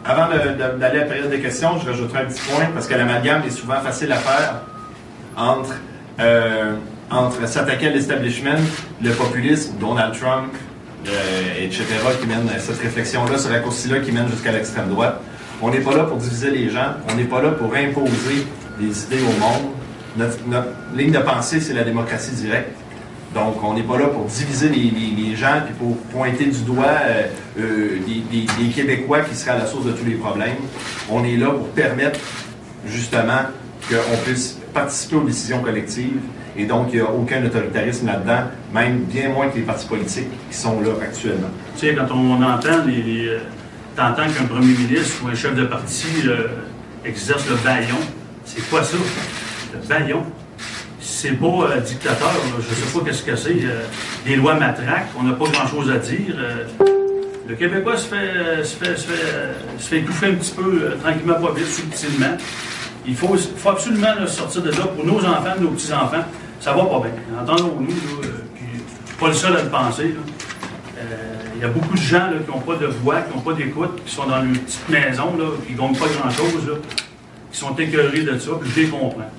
Avant d'aller à la période de questions, je rajouterai un petit point, parce que l'amalgame est souvent facile à faire entre s'attaquer à l'establishment, le populisme, Donald Trump, etc., qui mène cette réflexion-là, ce raccourci-là qui mène jusqu'à l'extrême droite. On n'est pas là pour diviser les gens, on n'est pas là pour imposer des idées au monde. Notre ligne de pensée, c'est la démocratie directe. Donc, on n'est pas là pour diviser les gens et pour pointer du doigt des Québécois qui seraient à la source de tous les problèmes. On est là pour permettre, justement, qu'on puisse participer aux décisions collectives. Et donc, il n'y a aucun autoritarisme là-dedans, même bien moins que les partis politiques qui sont là actuellement. Tu sais, quand on entend t'entends qu'un premier ministre ou un chef de parti exerce le bâillon, c'est quoi ça? Le bâillon? C'est pas dictateur, là. Je ne sais pas qu'est-ce que c'est. Des lois matraques, on n'a pas grand-chose à dire. Le Québécois se fait étouffer un petit peu, tranquillement, pas vite, subtilement. Il faut absolument là, sortir de là pour nos enfants, nos petits-enfants. Ça va pas bien. Entendons-nous, puis je suis pas le seul à le penser. Il y a beaucoup de gens là, qui n'ont pas de voix, qui n'ont pas d'écoute, qui sont dans une petite maison, là, qui ne gagnent pas grand-chose, là, qui sont écœurés de ça, puis je les comprends.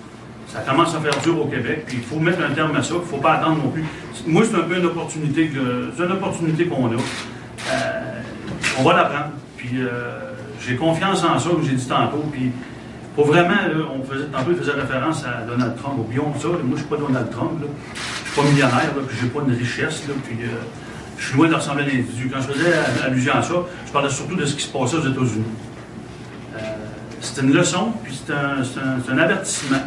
Ça commence à faire dur au Québec, puis il faut mettre un terme à ça, il ne faut pas attendre non plus. Moi, c'est un peu une opportunité qu'on a. On va la prendre. Puis j'ai confiance en ça, comme j'ai dit tantôt, puis Faut vraiment, là, tantôt, il faisait référence à Donald Trump. Oublions ça. Là, moi, je ne suis pas Donald Trump. Là. Je ne suis pas millionnaire, là, puis je n'ai pas une richesse. Là, puis, je suis loin de ressembler à l'individu. Quand je faisais allusion à ça, je parlais surtout de ce qui se passait aux États-Unis. C'est une leçon, puis c'est un avertissement.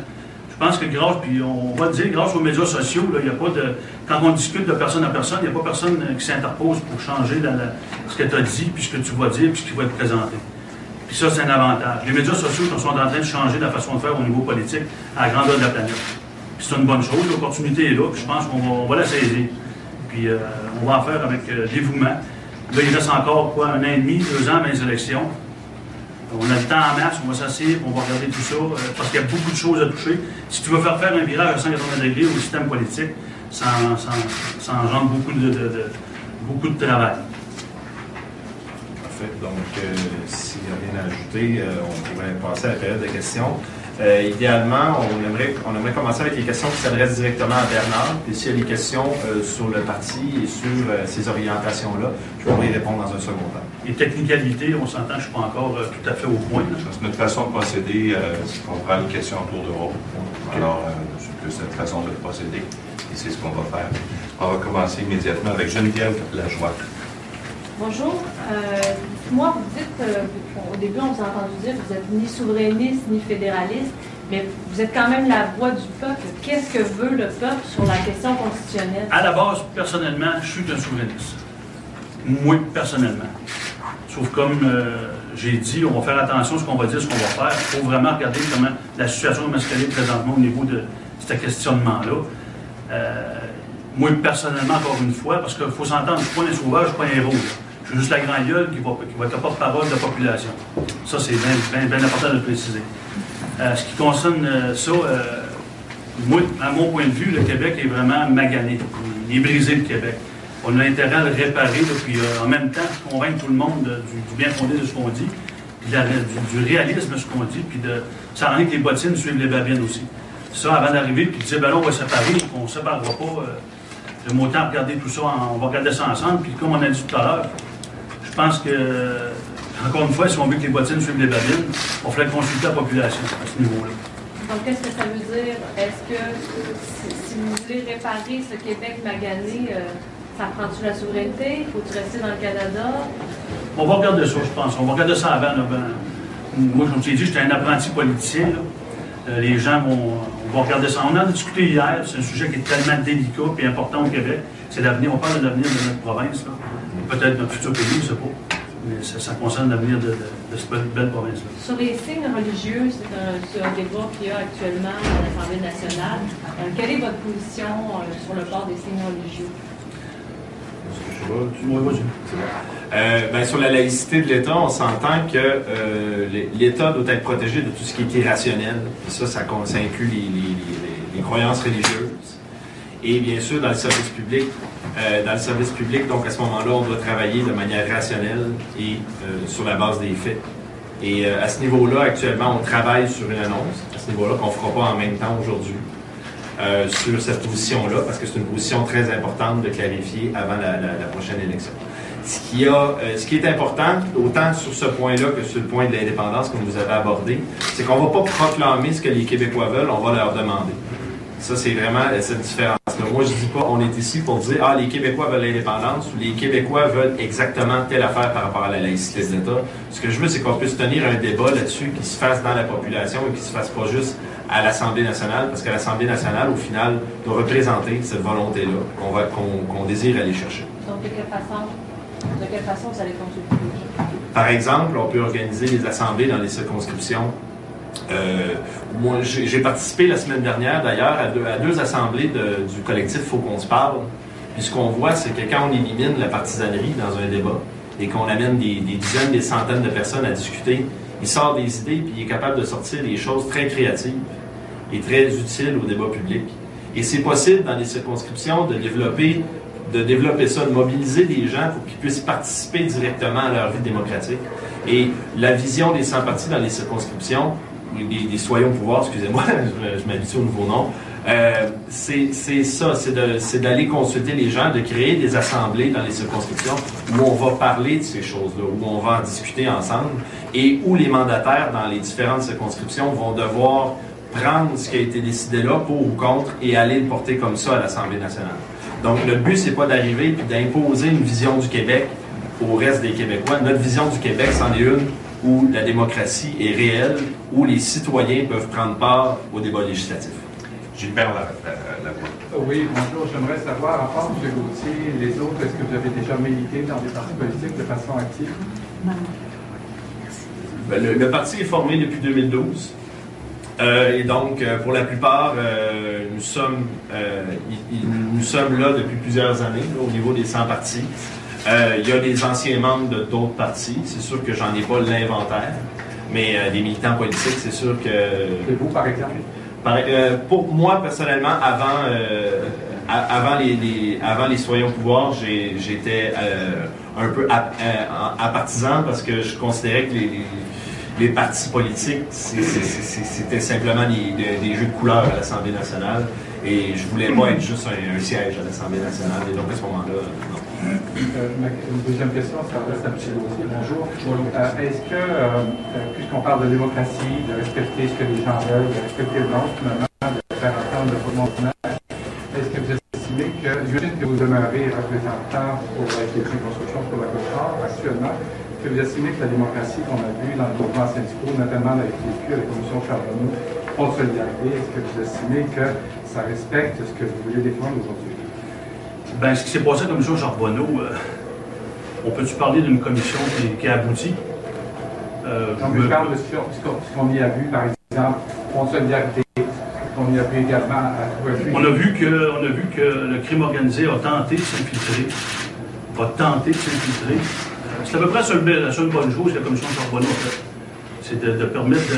Je pense que puis on va le dire, grâce aux médias sociaux, il n'y a pas de. Quand on discute de personne à personne, il n'y a pas personne qui s'interpose pour changer ce que tu as dit, puis ce que tu vas dire, puis ce qui va être présenté. Puis ça, c'est un avantage. Les médias sociaux sont en train de changer la façon de faire au niveau politique à la grandeur de la planète. Puis c'est une bonne chose, l'opportunité est là, puis je pense qu'on va la saisir. Puis on va en faire avec dévouement. Là, il reste encore, quoi, 1 an et demi, 2 ans avant les élections. On a le temps en masse, on va s'asseoir, on va regarder tout ça, parce qu'il y a beaucoup de choses à toucher. Si tu veux faire un virage à 180 degrés au système politique, ça engendre beaucoup de travail. Parfait. Donc, s'il n'y a rien à ajouter, on pourrait passer à la période de questions. Idéalement, on aimerait commencer avec les questions qui s'adressent directement à Bernard. Et s'il y a des questions sur le parti et sur ces orientations-là, je pourrais y répondre dans un second temps. Les technicalités, on s'entend, je ne suis pas encore tout à fait au point. Notre façon de procéder, c'est qu'on prend une question en tour de rôle. Alors, c'est plus cette façon de procéder. Et c'est ce qu'on va faire. On va commencer immédiatement avec Geneviève Lajoie. Bonjour. Moi, vous dites, au début, on vous a entendu dire que vous n'êtes ni souverainiste ni fédéraliste, mais vous êtes quand même la voix du peuple. Qu'est-ce que veut le peuple sur la question constitutionnelle? À la base, personnellement, je suis un souverainiste. Moi, personnellement. Sauf comme j'ai dit, on va faire attention à ce qu'on va dire, ce qu'on va faire. Il faut vraiment regarder comment la situation de masculine présentement au niveau de ce questionnement-là. Moi, personnellement, encore une fois, parce qu'il faut s'entendre, je ne suis pas un sauvage, je ne suis pas un héros. Je suis juste la grande gueule qui va être la porte-parole de la population. Ça, c'est bien important de le préciser. Ce qui concerne ça, moi, à mon point de vue, le Québec est vraiment magané. Il est brisé, le Québec. On a intérêt à le réparer, puis en même temps, convaincre tout le monde du bien fondé de ce qu'on dit, puis du réalisme de ce qu'on dit, puis ça rend que les bottines suivent les babines aussi. Ça, avant d'arriver, puis de dire, ben là, on va séparer, on ne séparera pas. J'aime autant regarder tout ça, on va regarder ça ensemble, puis comme on a dit tout à l'heure, je pense que, encore une fois, si on veut que les bottines suivent les babines, il faudrait consulter la population à ce niveau-là. Donc, qu'est-ce que ça veut dire? Est-ce que si vous voulez réparer ce Québec magané, ça prend-tu la souveraineté? Faut-tu rester dans le Canada? On va regarder ça, je pense. On va regarder ça avant. Là, moi, comme je t'ai dit, j'étais un apprenti politicien. Là. Les gens on va regarder ça. On en a discuté hier. C'est un sujet qui est tellement délicat et important au Québec. C'est l'avenir. On parle de l'avenir de notre province. Peut-être notre futur pays, je ne sais pas. Mais ça concerne l'avenir de cette belle province-là. Sur les signes religieux, c'est un débat qu'il y a actuellement à l'Assemblée nationale. Quelle est votre position sur le port des signes religieux? Sur la laïcité de l'État, on s'entend que l'État doit être protégé de tout ce qui est irrationnel. Et ça inclut les croyances religieuses. Et bien sûr, dans le service public, donc à ce moment-là, on doit travailler de manière rationnelle et sur la base des faits. Et à ce niveau-là, actuellement, on travaille sur une annonce, à ce niveau-là, qu'on ne fera pas en même temps aujourd'hui. Sur cette position-là, parce que c'est une position très importante de clarifier avant la prochaine élection. Ce qui est important, autant sur ce point-là que sur le point de l'indépendance que vous avez abordé, c'est qu'on ne va pas proclamer ce que les Québécois veulent, on va leur demander. Ça, c'est vraiment cette différence-là. Moi, je ne dis pas, on est ici pour dire, les Québécois veulent l'indépendance ou les Québécois veulent exactement telle affaire par rapport à la laïcité de l'État. Ce que je veux, c'est qu'on puisse tenir un débat là-dessus qui se fasse dans la population et qui ne se fasse pas juste à l'Assemblée nationale, parce que l'Assemblée nationale, au final, doit représenter cette volonté-là qu'on désire aller chercher. Donc, de quelle façon vous allez consulter? Par exemple, on peut organiser des assemblées dans les circonscriptions. Moi, j'ai participé la semaine dernière, d'ailleurs, à deux assemblées du collectif Faut qu'on se parle. Puis ce qu'on voit, c'est que quand on élimine la partisanerie dans un débat et qu'on amène des dizaines, des centaines de personnes à discuter, il sort des idées puis il est capable de sortir des choses très créatives et très utiles au débat public. Et c'est possible dans les circonscriptions de développer ça, de mobiliser des gens pour qu'ils puissent participer directement à leur vie démocratique. Et la vision des sans-partis dans les circonscriptions, des soyons au pouvoir, excusez-moi, je m'habitue au nouveau nom, C'est ça, c'est d'aller consulter les gens, de créer des assemblées dans les circonscriptions où on va parler de ces choses-là, où on va en discuter ensemble et où les mandataires dans les différentes circonscriptions vont devoir prendre ce qui a été décidé là pour ou contre et aller le porter comme ça à l'Assemblée nationale. Donc, le but, c'est pas d'arriver et d'imposer une vision du Québec au reste des Québécois. Notre vision du Québec, c'en est une où la démocratie est réelle, où les citoyens peuvent prendre part au débat législatif. Gilbert la voix. Oui, bonjour. J'aimerais savoir, à part M. Gauthier et les autres, est-ce que vous avez déjà milité dans des partis politiques de façon active? Le parti est formé depuis 2012. Et donc, pour la plupart, nous sommes là depuis plusieurs années, là, au niveau des 100 partis. Il y a des anciens membres de d'autres partis. C'est sûr que j'en ai pas l'inventaire, mais des militants politiques, c'est sûr que... Et vous, par exemple? Pour moi, personnellement, avant les citoyens au pouvoir, j'étais un peu partisan parce que je considérais que les partis politiques, c'était simplement des jeux de couleurs à l'Assemblée nationale. Et je voulais pas être juste un siège à l'Assemblée nationale. Et donc, à ce moment-là, non. Une deuxième question, ça reste à M. Gauthier. Bonjour. Est-ce que, puisqu'on parle de démocratie, de respecter ce que les gens veulent, de respecter le nôtre, finalement, de faire entendre le mouvement ordinaire, est-ce que vous estimez que, j'imagine que vous demeurez représentant pour les constructions pour la Côte-Nord actuellement, est-ce que vous estimez que la démocratie qu'on a vue dans le mouvement syndicaux, notamment avec les la commission Charbonneau, Fonds de solidarité, est-ce que vous estimez que ça respecte ce que vous voulez défendre aujourd'hui? Ben, ce qui s'est passé à la commission Charbonneau, on peut-tu parler d'une commission qui a abouti? Donc, je parle de ce qu'on y a vu, par exemple, Fonds de solidarité, qu'on y a vu également à on a vu que le crime organisé a tenté de s'infiltrer. C'est à peu près la seule bonne chose que la commission Charbonneau a faite. C'est de permettre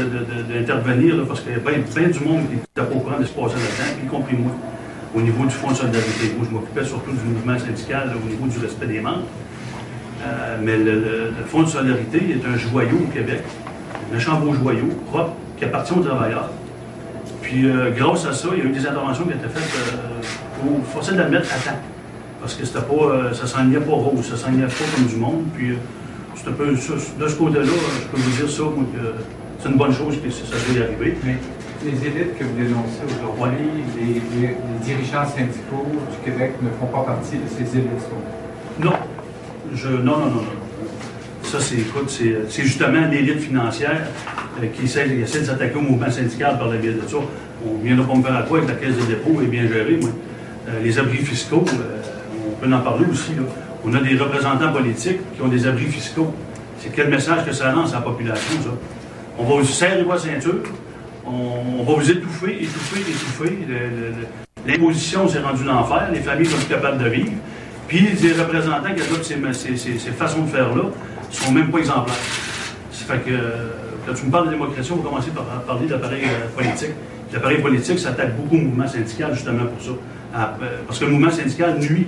d'intervenir, parce qu'il y a plein du monde qui n'était pas au courant de ce qui se passait là-dedans, y compris moi, au niveau du Fonds de solidarité. Moi, je m'occupais surtout du mouvement syndical, au niveau du respect des membres. Mais le Fonds de solidarité est un joyau au Québec, un méchant beau joyau, propre, qui appartient aux travailleurs. Puis, grâce à ça, il y a eu des interventions qui étaient faites pour forcer de la mettre à temps. Parce que c'était pas, ça s'enlignait pas rose, ça s'enlignait pas comme du monde. Puis, c'est un peu de ce côté-là, je peux vous dire ça, moi, que c'est une bonne chose que ça soit y arriver. Mais les élites que vous dénoncez aujourd'hui, les dirigeants syndicaux du Québec ne font pas partie de ces élites. Non. Non. Ça, c'est justement l'élite financière qui essaie de s'attaquer au mouvement syndical par la biais de ça. On ne viendra pas me faire à quoi avec la caisse de dépôt est bien gérée, moi. Les abris fiscaux, on peut en parler aussi, là. On a des représentants politiques qui ont des abris fiscaux. C'est quel message que ça lance à la population, ça? On va vous serrer vos ceintures, on va vous étouffer. L'imposition s'est rendue l'enfer, les familles sont plus capables de vivre, puis les représentants qui adoptent ces façons de faire-là ne sont même pas exemplaires. Ça fait que, quand tu me parles de démocratie, on va commencer par parler d'appareil politique. L'appareil politique s'attaque beaucoup au mouvement syndical, justement pour ça. Parce que le mouvement syndical nuit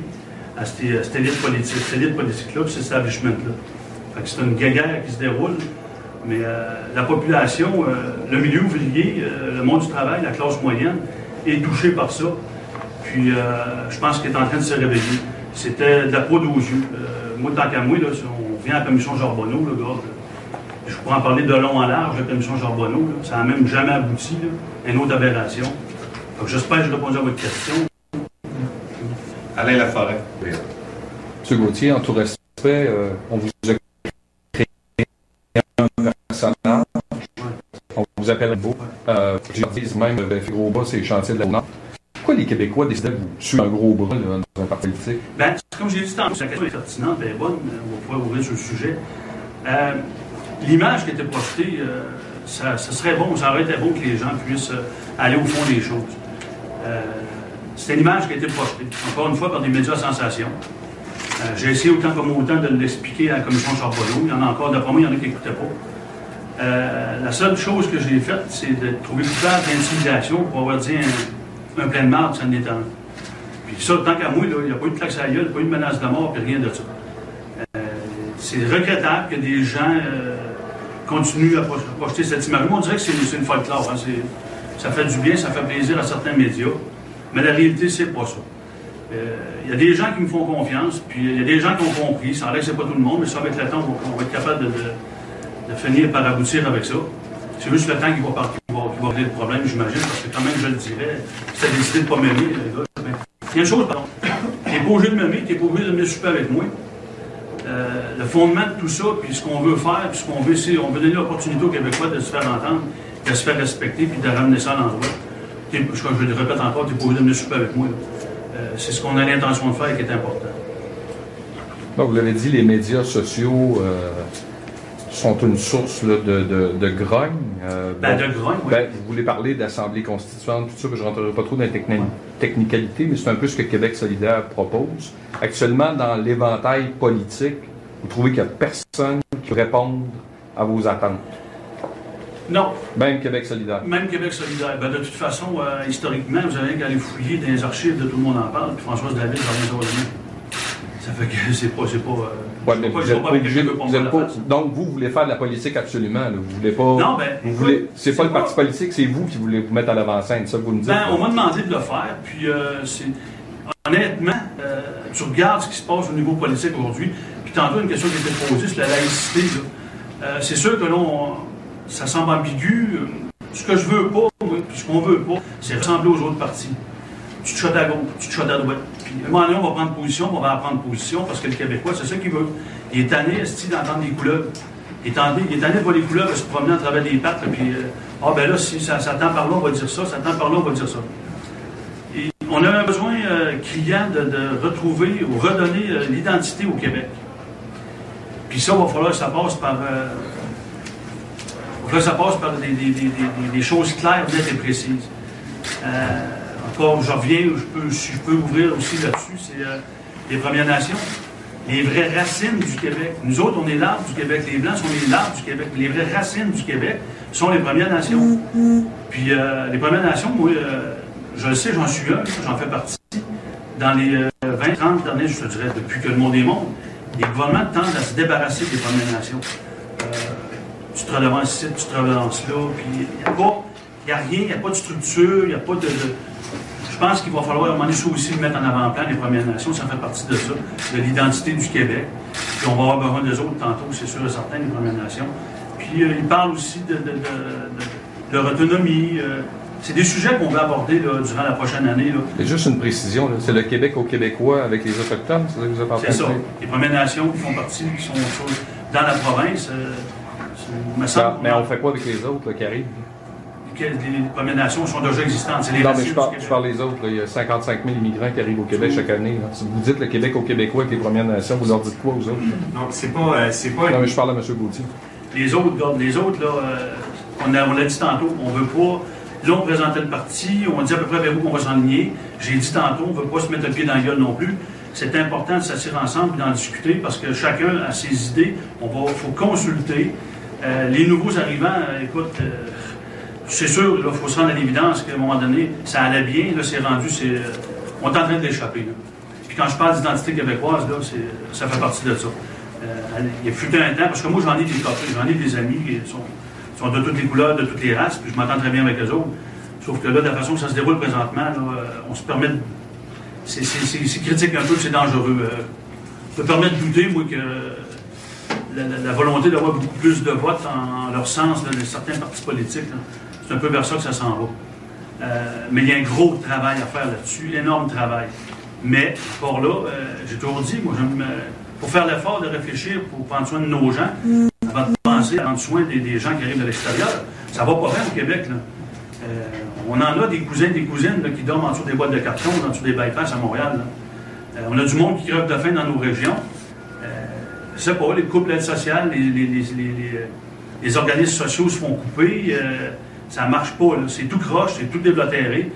à cette élite politique. Cette élite politique-là, puis cet establishment-là. C'est une guerre qui se déroule, mais la population, le milieu ouvrier, le monde du travail, la classe moyenne, est touché par ça. Puis je pense qu'il est en train de se réveiller. C'était de la poudre aux yeux. Moi, tant qu'à moi, là, on vient à la commission Charbonneau, là, gars, je pourrais en parler de long en large, la commission Charbonneau, là, ça n'a même jamais abouti, là, une autre aberration. Donc j'espère que j'ai répondu à votre question. Alain Laforêt. M. Gauthier, en tout respect, on vous a créé un personnage. On vous appelle beau. Je dis même, fait gros bras, c'est les chantiers de la Nord. Pourquoi les Québécois décidaient de vous suivre un gros bras là, dans un parti politique? Bien, comme j'ai dit tantôt, la question est pertinente, elle est bonne, on va pouvoir ouvrir sur le sujet. L'image qui était projetée, ça serait bon, ça aurait été bon que les gens puissent aller au fond des choses. C'était l'image qui a été projetée, encore une fois, par des médias sensations. J'ai essayé autant comme autant de l'expliquer à la commission Charbonneau. Il y en a encore, d'après moi, il y en a qui n'écoutaient pas. La seule chose que j'ai faite, c'est de trouver coupable d'intimidation pour avoir dit un plein de marde, ça n'était un. Puis ça, tant qu'à moi, il n'y a pas eu de claque à la gueule, pas eu de menace de mort, puis rien de ça. C'est regrettable que des gens continuent à projeter cette image. Moi, on dirait que c'est une folklore. Hein, ça fait du bien, ça fait plaisir à certains médias, mais la réalité, c'est pas ça. Il y a des gens qui me font confiance, puis il y a des gens qui ont compris. Ça enlève, c'est pas tout le monde, mais ça, avec le temps, on va être capable de finir par aboutir avec ça. C'est juste le temps qui va régler le problème, j'imagine, parce que quand même, je le dirais, si tu as décidé de ne pas m'aimer, les gars, ben, il y a une chose, pardon. Tu n'es pas obligé de m'aimer, tu n'es pas obligé de venir souper avec moi. Le fondement de tout ça, puis ce qu'on veut faire, puis ce qu'on veut, c'est on veut donner l'opportunité aux Québécois de se faire entendre, de se faire respecter, puis de ramener ça à l'endroit. Je le répète encore, tu n'es pas obligé de venir souper avec moi. C'est ce qu'on a l'intention de faire et qui est important. Donc, vous l'avez dit, les médias sociaux sont une source là, de grogne. De grogne, oui. Vous voulez parler d'Assemblée constituante, tout ça, que je ne rentrerai pas trop dans les technicalités, mais c'est un peu ce que Québec solidaire propose. Actuellement, dans l'éventail politique, vous trouvez qu'il n'y a personne qui peut répondre à vos attentes? Non. Même Québec solidaire? Même Québec solidaire. De toute façon, historiquement, vous avez qu'à aller fouiller dans les archives, de tout le monde en parle, puis Françoise David, ça revient sur le même. Ça fait que c'est pas mais vous êtes pas obligé, donc vous voulez faire de la politique absolument, là. Vous voulez pas. Non, c'est pas le parti politique, c'est vous qui voulez vous mettre à l'avant-scène, ça vous me dites. On m'a demandé de le faire, puis honnêtement, tu regardes ce qui se passe au niveau politique aujourd'hui, puis tantôt une question qui a été posée sur la laïcité, c'est sûr que là, ça semble ambigu. Ce que je veux pas, puis ce qu'on veut pas, c'est ressembler aux autres partis. Tu te chottes à gauche, tu te chottes à droite. Puis, à un moment donné, on va prendre position, on va prendre position, parce que le Québécois, c'est ça qu'il veut. Il est tanné, d'entendre des couleuvres. Il est tanné de voir les couleuvres se promener à travers des pattes, puis, ben là, si ça tend par là, on va dire ça, ça tend par là, on va dire ça. Et on a un besoin criant de retrouver ou redonner l'identité au Québec. Puis ça, il va falloir que ça passe par... des choses claires, nettes et précises. Encore, je reviens, je peux ouvrir aussi là-dessus, c'est les Premières Nations. Les vraies racines du Québec. Nous autres, on est l'arbre du Québec. Les Blancs sont les arbres du Québec. Les vraies racines du Québec sont les Premières Nations. Puis les Premières Nations, moi, je le sais, j'en suis un, j'en fais partie. Dans les 20-30 derniers, je te dirais, depuis que le monde est monde, les gouvernements tendent à se débarrasser des Premières Nations. Tu te redevances ici, tu te redevances là, puis il n'y a rien, il n'y a pas de structure, il n'y a pas de... Je pense qu'il va falloir à un moment donné, ça aussi, mettre en avant-plan les Premières Nations, ça fait partie de ça, de l'identité du Québec. Puis on va avoir besoin des autres tantôt, c'est sûr et certain, les Premières Nations. Puis il parle aussi de leur autonomie. C'est des sujets qu'on va aborder là, durant la prochaine année. Là. Et juste une précision, là, c'est le Québec aux Québécois avec les Autochtones, c'est ça que vous avez parlé? C'est ça. Les Premières Nations qui font partie, qui sont dans la province. Mais on fait quoi avec les autres là, qui arrivent? Les Premières Nations sont déjà existantes. Non, mais je parle des autres. Là. Il y a 55 000 immigrants qui arrivent au Québec chaque année. Là. Si vous dites le Québec aux Québécois avec les Premières Nations, vous leur dites quoi aux autres? Non, c'est pas... Non, mais je parle à M. Gauthier. Les autres, là, on l'a dit tantôt, on veut pas... Là, on présentait le parti, on dit à peu près vers où on va s'enligner. J'ai dit tantôt, on ne veut pas se mettre le pied dans la gueule non plus. C'est important de s'asseoir ensemble et d'en discuter parce que chacun a ses idées. Il faut consulter. Les nouveaux arrivants, écoute... c'est sûr, il faut se rendre à l'évidence qu'à un moment donné, ça allait bien, là, c'est rendu, on est en train de l'échapper. Puis quand je parle d'identité québécoise, là, ça fait partie de ça. Il y a fut un temps, parce que moi, j'en ai des copains, j'en ai des amis qui sont de toutes les couleurs, de toutes les races, puis je m'entends très bien avec eux autres. Sauf que là, de la façon que ça se déroule présentement, là, on se permet de... C'est critique un peu, c'est dangereux. Je me permets de douter, moi, que la volonté d'avoir beaucoup plus de votes en leur sens, là, de certains partis politiques, là, c'est un peu vers ça que ça s'en va. Mais il y a un gros travail à faire là-dessus, énorme travail. Mais, encore là, j'ai toujours dit, moi, faut faire l'effort de réfléchir pour prendre soin de nos gens, avant de penser à prendre soin des gens qui arrivent de l'extérieur. Ça va pas bien au Québec, là. On en a des cousins, des cousines là, qui dorment en dessous des boîtes de carton, en dessous des bypass à Montréal. On a du monde qui crève de faim dans nos régions. Je sais pas, les couples d'aide sociale, les organismes sociaux se font couper. Ça marche pas, là. C'est tout croche, c'est tout déblatéré.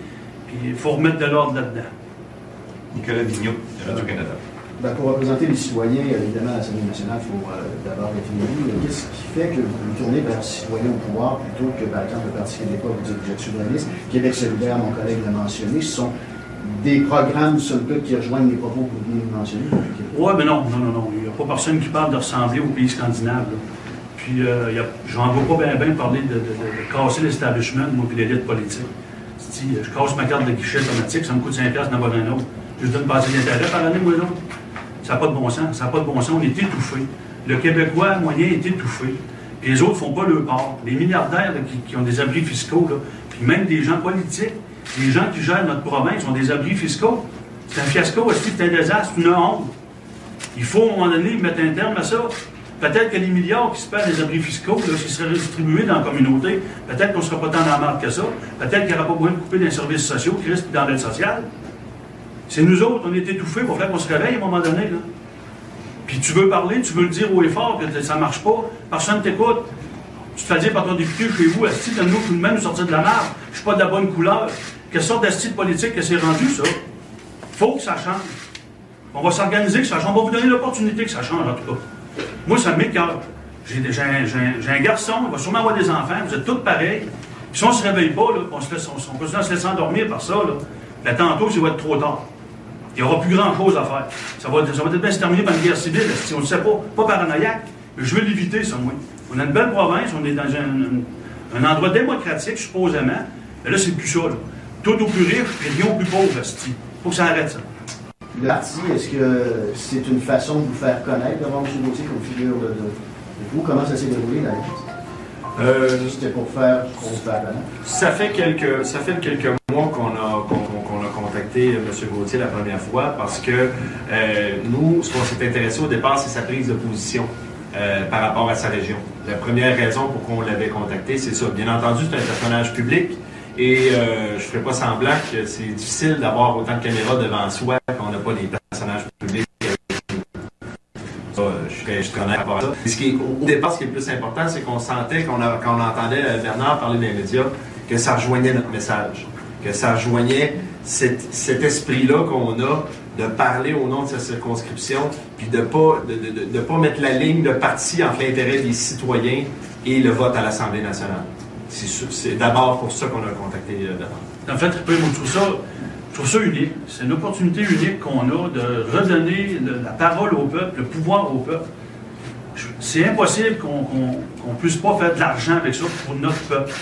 Puis il faut remettre de l'ordre là-dedans. Nicolas Vigneault, de Radio-Canada. Pour représenter les citoyens, évidemment, à l'Assemblée nationale, il faut d'abord être élu. Qu'est-ce qui fait que vous vous tournez vers les citoyens au pouvoir plutôt que, par exemple, le Parti québécois, vous dites que vous êtes souverainiste? Québec solidaire, mon collègue l'a mentionné, ce sont des programmes, somme toute, qui rejoignent les propos que vous venez de mentionner? Oui, mais non. Il n'y a pas personne qui parle de ressembler aux pays scandinaves. Là. Puis, j'en vois pas bien parler de casser l'establishment, moi, puis l'élite politique. Si je casse ma carte de guichet automatique, ça me coûte 5$ d'en avoir un autre. Je donne pas assez d'intérêt par année, moi, là. Ça n'a pas de bon sens. Ça n'a pas de bon sens. On est étouffé. Le Québécois moyen est étouffé. Puis les autres ne font pas leur part. Les milliardaires là, qui ont des abris fiscaux, là, puis même des gens politiques, les gens qui gèrent notre province ont des abris fiscaux. C'est un fiasco aussi, c'est un désastre, c'est une honte. Il faut, à un moment donné, mettre un terme à ça. Peut-être que les milliards qui se perdent des abris fiscaux, là, s'ils seraient redistribués dans la communauté, peut-être qu'on ne serait pas tant dans la marque que ça. Peut-être qu'il n'y aura pas besoin de couper dans les services sociaux, qui restent dans l'aide sociale. C'est nous autres, on est étouffés, il va falloir qu'on se réveille à un moment donné. Là. Puis tu veux parler, tu veux le dire haut et fort que ça ne marche pas, personne ne t'écoute. Tu te fais dire par ton député chez vous, asti, donne-nous tout de même nous sortir de la merde, je ne suis pas de la bonne couleur. Quelle sorte d'asti de politique que c'est rendu, ça? Il faut que ça change. On va s'organiser que ça change. On va vous donner l'opportunité que ça change, en tout cas. Moi, ça m'écoeure. J'ai un garçon, il va sûrement avoir des enfants, vous êtes tous pareils. Puis si on ne se réveille pas, là, on peut se laisser endormir par ça, là, ben, tantôt, ça va être trop tard. Il n'y aura plus grand-chose à faire. Ça va peut-être bien se terminer par une guerre civile, si on ne le sait pas paranoïaque. Mais je veux l'éviter, ça, moi. On a une belle province, on est dans un endroit démocratique, supposément. Mais là, c'est plus ça, là. Tout au plus riche, et rien au plus pauvre, il faut que ça arrête, ça. Le parti, est-ce que c'est une façon de vous faire connaître devant M. Gauthier comme figure de vous? Comment ça s'est déroulé, d'ailleurs? C'était pour faire connaître? Ça fait quelques mois qu'on a contacté M. Gauthier la première fois parce que nous, ce qu'on s'est intéressé au départ, c'est sa prise de position par rapport à sa région. La première raison pour qu'on l'avait contacté, c'est ça. Bien entendu, c'est un personnage public et je ne ferai pas semblant que c'est difficile d'avoir autant de caméras devant soi qu'on n'a pas des personnages publics. Je suis très honnête par rapport à ça. Au départ, ce qui est le plus important, c'est qu'on sentait, quand on entendait Bernard parler dans les médias, que ça rejoignait notre message, que ça rejoignait cet esprit-là qu'on a de parler au nom de sa circonscription, puis de pas mettre la ligne de parti entre l'intérêt des citoyens et le vote à l'Assemblée nationale. C'est d'abord pour ça qu'on a contacté Bernard. En fait, je trouve ça unique. C'est une opportunité unique qu'on a de redonner la parole au peuple, le pouvoir au peuple. C'est impossible qu'on puisse pas faire de l'argent avec ça pour notre peuple.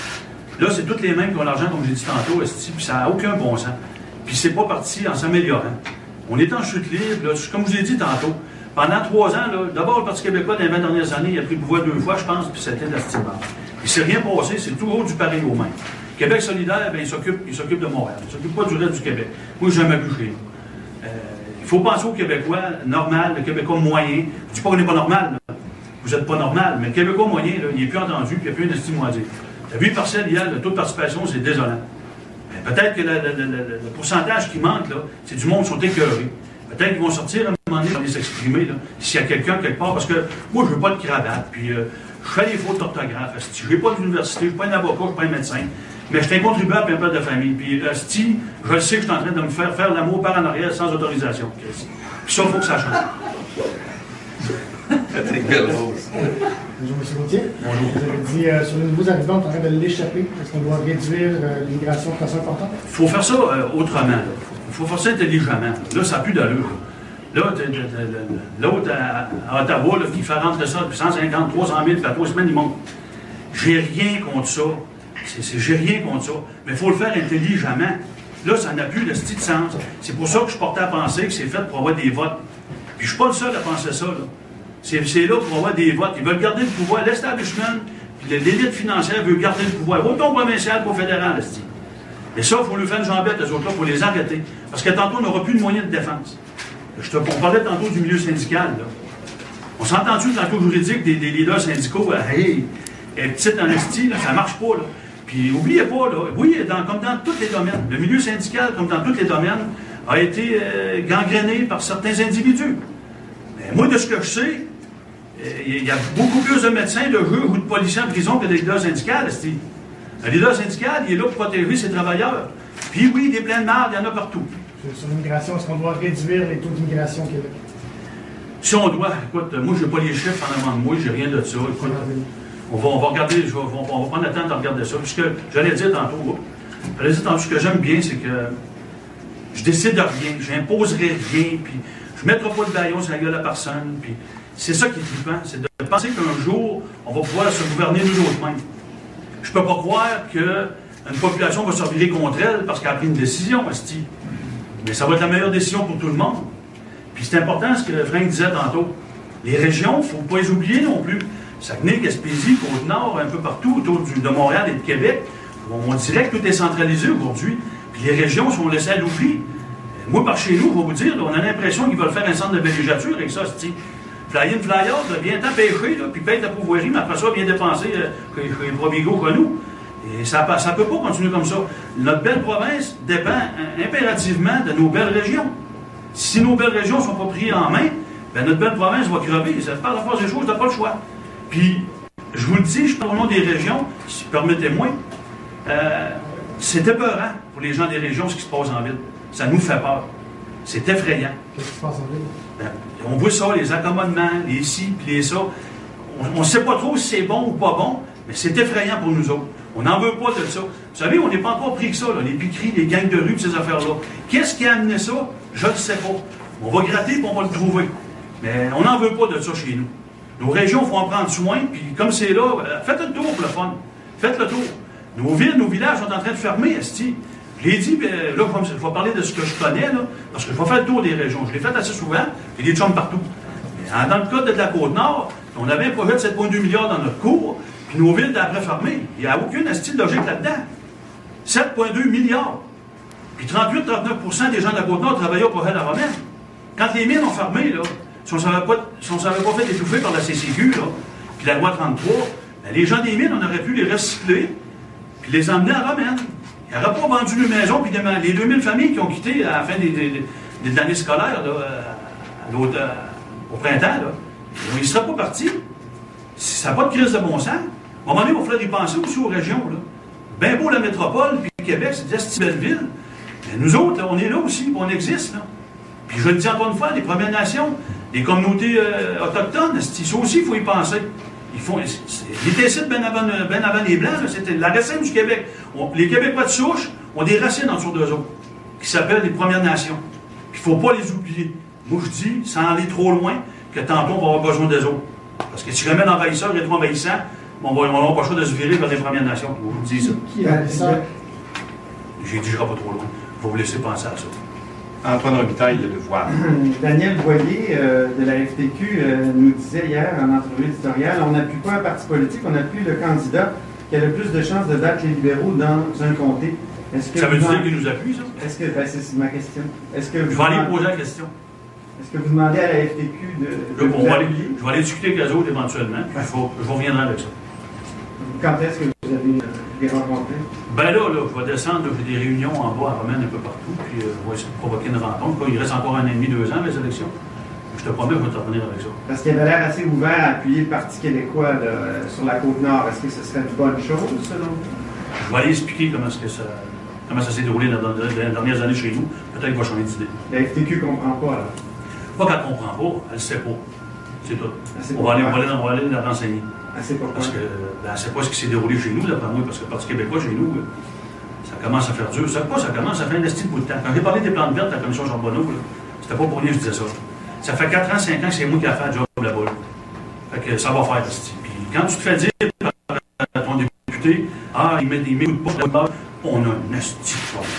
Là, c'est tous les mêmes qui ont l'argent, comme j'ai dit tantôt, puis ça n'a aucun bon sens. Puis c'est pas parti en s'améliorant. On est en chute libre, là, comme je vous l'ai dit tantôt. Pendant 3 ans, d'abord, le Parti québécois, dans les 20 dernières années, il a pris le pouvoir 2 fois, je pense, puis c'était de la stimulation. Il ne s'est rien passé, c'est tout haut du pareil au même. Québec solidaire, bien, il s'occupe de Montréal. Il ne s'occupe pas du reste du Québec. Moi, je n'ai jamais vu chez nous. Il faut penser au Québécois normal, le Québécois moyen. Je ne dis pas qu'on n'est pas normal, là. Vous n'êtes pas normal, mais le Québécois moyen, là, il n'est plus entendu, puis il n'y a plus d'estime à dire. La vie partielle, hier, le taux de participation, c'est désolant. Peut-être que le pourcentage qui manque, là, c'est du monde qui sont écœurés. Peut-être qu'ils vont sortir à un moment donné pour les exprimer, s'il y a quelqu'un quelque part, parce que moi, je ne veux pas de cravate, puis je fais des fautes d'orthographe. Je n'ai pas d'université, je ne suis pas un avocat, je ne suis pas un médecin, mais je suis un contribuable et un père de famille. Puis, je le sais que je suis en train de me faire l'amour par en arrière sans autorisation. Puis ça, il faut que ça change. C'est une belle rose. Bonjour, M. Gauthier. Bonjour. Vous avez dit sur les nouveaux arrivants, on est en train de l'échapper. Est-ce qu'on doit réduire l'immigration de façon importante? Il faut faire ça autrement. Il faut faire ça intelligemment. Là, ça n'a plus d'allure. Là, l'autre à Ottawa, là, qui fait rentrer ça depuis 150, 300 000, puis à 3 semaines, il monte. J'ai rien contre ça. J'ai rien contre ça. Mais il faut le faire intelligemment. Là, ça n'a plus de style de sens. C'est pour ça que je portais à penser que c'est fait pour avoir des votes. Puis je ne suis pas le seul à penser ça, là. C'est là pour avoir des votes. Ils veulent garder le pouvoir. L'establishment, puis l'élite financière veut garder le pouvoir. Autant provincial qu'au fédéral, esti. Et ça, il faut lui faire une jambette, eux autres, pour les arrêter. Parce que tantôt, on n'aura plus de moyens de défense. On parlait tantôt du milieu syndical, là. On s'est entendu tantôt juridique des leaders syndicaux. Hey, petite en esti, là, ça ne marche pas, là. Puis, n'oubliez pas, là, oui, comme dans tous les domaines, le milieu syndical, comme dans tous les domaines, a été gangréné par certains individus. Mais moi, de ce que je sais, il y a beaucoup plus de médecins, de juges ou de policiers en prison que des leaders syndicaux. Un leader syndical, il est là pour protéger ses travailleurs. Puis oui, des pleins de marde, il y en a partout. Sur l'immigration, est-ce qu'on doit réduire les taux d'immigration au Québec? Si on doit, écoute, moi, je n'ai pas les chiffres en avant de moi, j'ai rien de ça. Écoute, on va regarder, on va prendre le temps de regarder ça. Puis ce que j'allais dire tantôt, ce que j'aime bien, c'est que je décide de rien, je n'imposerai rien, puis je ne mettrai pas de baillon sur la gueule à personne. Puis c'est ça qui est trippant, c'est de penser qu'un jour, on va pouvoir se gouverner nous autres mêmes. Je peux pas croire qu'une population va se revirer contre elle parce qu'elle a pris une décision, esti. Mais ça va être la meilleure décision pour tout le monde. Puis c'est important ce que Frank disait tantôt. Les régions, il ne faut pas les oublier non plus. Saguenay, Gaspésie, Côte-Nord, un peu partout autour de Montréal et de Québec. On dirait que tout est centralisé aujourd'hui. Puis les régions sont laissées à l'oubli. Moi, par chez nous, je vais vous dire, on a l'impression qu'ils veulent faire un centre de villégiature avec ça, c'est fly in, fly out, viens-t'en pêcher, puis paye ta pourvoirie, mais après ça, viens dépenser les Provigo que nous. Et ça ne peut pas continuer comme ça. Notre belle province dépend impérativement de nos belles régions. Si nos belles régions ne sont pas prises en main, ben notre belle province va crever. Ça part la force des choses, tu n'as pas le choix. Puis, je vous le dis, je parle au nom des régions, si permettez-moi, c'est épeurant pour les gens des régions ce qui se passe en ville. Ça nous fait peur. C'est effrayant. Qu'est-ce qui se passe en ville? Ben, on voit ça, les accommodements, les ci, puis les ça. On ne sait pas trop si c'est bon ou pas bon, mais c'est effrayant pour nous autres. On n'en veut pas de ça. Vous savez, on n'est pas encore pris que ça, là, les piqueries, les gangs de rue, ces affaires-là. Qu'est-ce qui a amené ça? Je ne le sais pas. On va gratter et on va le trouver. Mais on n'en veut pas de ça chez nous. Nos régions, il faut en prendre soin, puis comme c'est là, faites le tour pour le fun. Faites le tour. Nos villes, nos villages sont en train de fermer, esti. Je l'ai dit, puis là, je vais parler de ce que je connais, là, parce que je vais faire le tour des régions. Je l'ai fait assez souvent, il y a des chums partout. Mais dans le cas de la Côte-Nord, on avait un projet de 7,2 milliards dans notre cours, puis nos villes étaient après fermées. Il n'y a aucune style logique là-dedans. 7,2 milliards. Puis 38-39% des gens de la Côte-Nord travaillaient au projet de la Romaine. Quand les mines ont fermé, là, si on ne s'avait pas fait étouffer par la CCQ, là, puis la loi 33, ben, les gens des mines, on aurait pu les recycler, puis les emmener à Romaine. Ils n'auraient pas vendu une maison, puis les 2000 familles qui ont quitté à la fin des années scolaires, là, au printemps, là, ils ne seraient pas partis. Ça n'a pas de crise de bon sens. À un moment donné, il va falloir y penser aussi aux régions. Bien beau la métropole, puis Québec, c'est des belles villes. Mais nous autres, là, on est là aussi, puis on existe. Là. Puis je le dis encore une fois, les Premières Nations, les communautés autochtones, ça aussi, il faut y penser. Les Tessites, bien avant les Blancs, c'était la racine du Québec. Les Québécois de souche ont des racines en dessous d'eux autres, qui s'appellent les Premières Nations. Il ne faut pas les oublier. Moi, je dis, sans aller trop loin, que tantôt, on va avoir besoin des autres. Parce que si jamais l'envahisseur, rétro-envahissant, on va avoir pas le choix de se virer vers les Premières Nations. Je vous dis ça. Qui a dit ça? J'ai dit, je n'irai pas trop loin. Il faut vous laisser penser à ça. Antoine Robitaille, Le Devoir. Daniel Boyer de la FTQ nous disait hier en entrevue éditoriale, on n'appuie pas un parti politique, on appuie le candidat qui a le plus de chances de battre les libéraux dans un comté. Ça veut dire qu'il nous appuie, ça? Est-ce que, c'est ma question. Est-ce que je vais aller poser la question. Est-ce que vous demandez à la FTQ de je vais aller discuter avec les autres éventuellement, puis je reviendrai avec ça. Quand est-ce que vous avez les rencontrés? Ben là, je vais descendre, j'ai des réunions en bas à Romaine un peu partout, puis je vais essayer de provoquer une rencontre. Il reste encore 1 an et demi, 2 ans, les élections. Je te promets, je vais te revenir avec ça. Parce qu'il avait l'air assez ouvert à appuyer le Parti québécois là, sur la Côte-Nord. Est-ce que ce serait une bonne chose, selon vous? Je vais aller expliquer comment ça s'est déroulé dans les dernières années chez nous. Peut-être qu'il va changer d'idée. La FTQ ne comprend pas, là? Pas qu'elle ne comprend pas, elle ne sait pas. C'est tout. On va aller la renseigner. Parce que elle ne sait pas ce qui s'est déroulé chez nous, d'après moi, parce que le Parti québécois, chez nous, ça commence à faire dur. Ça commence à faire un estime bout de temps. Quand j'ai parlé des plantes vertes à la commission Charbonneau, c'était pas pour rien que je disais ça. Ça fait 4 ans, 5 ans que c'est moi qui ai fait le job là-bas. Fait que ça va faire, Puis quand tu te fais dire par ton député, il met pas, on a un esti de problème.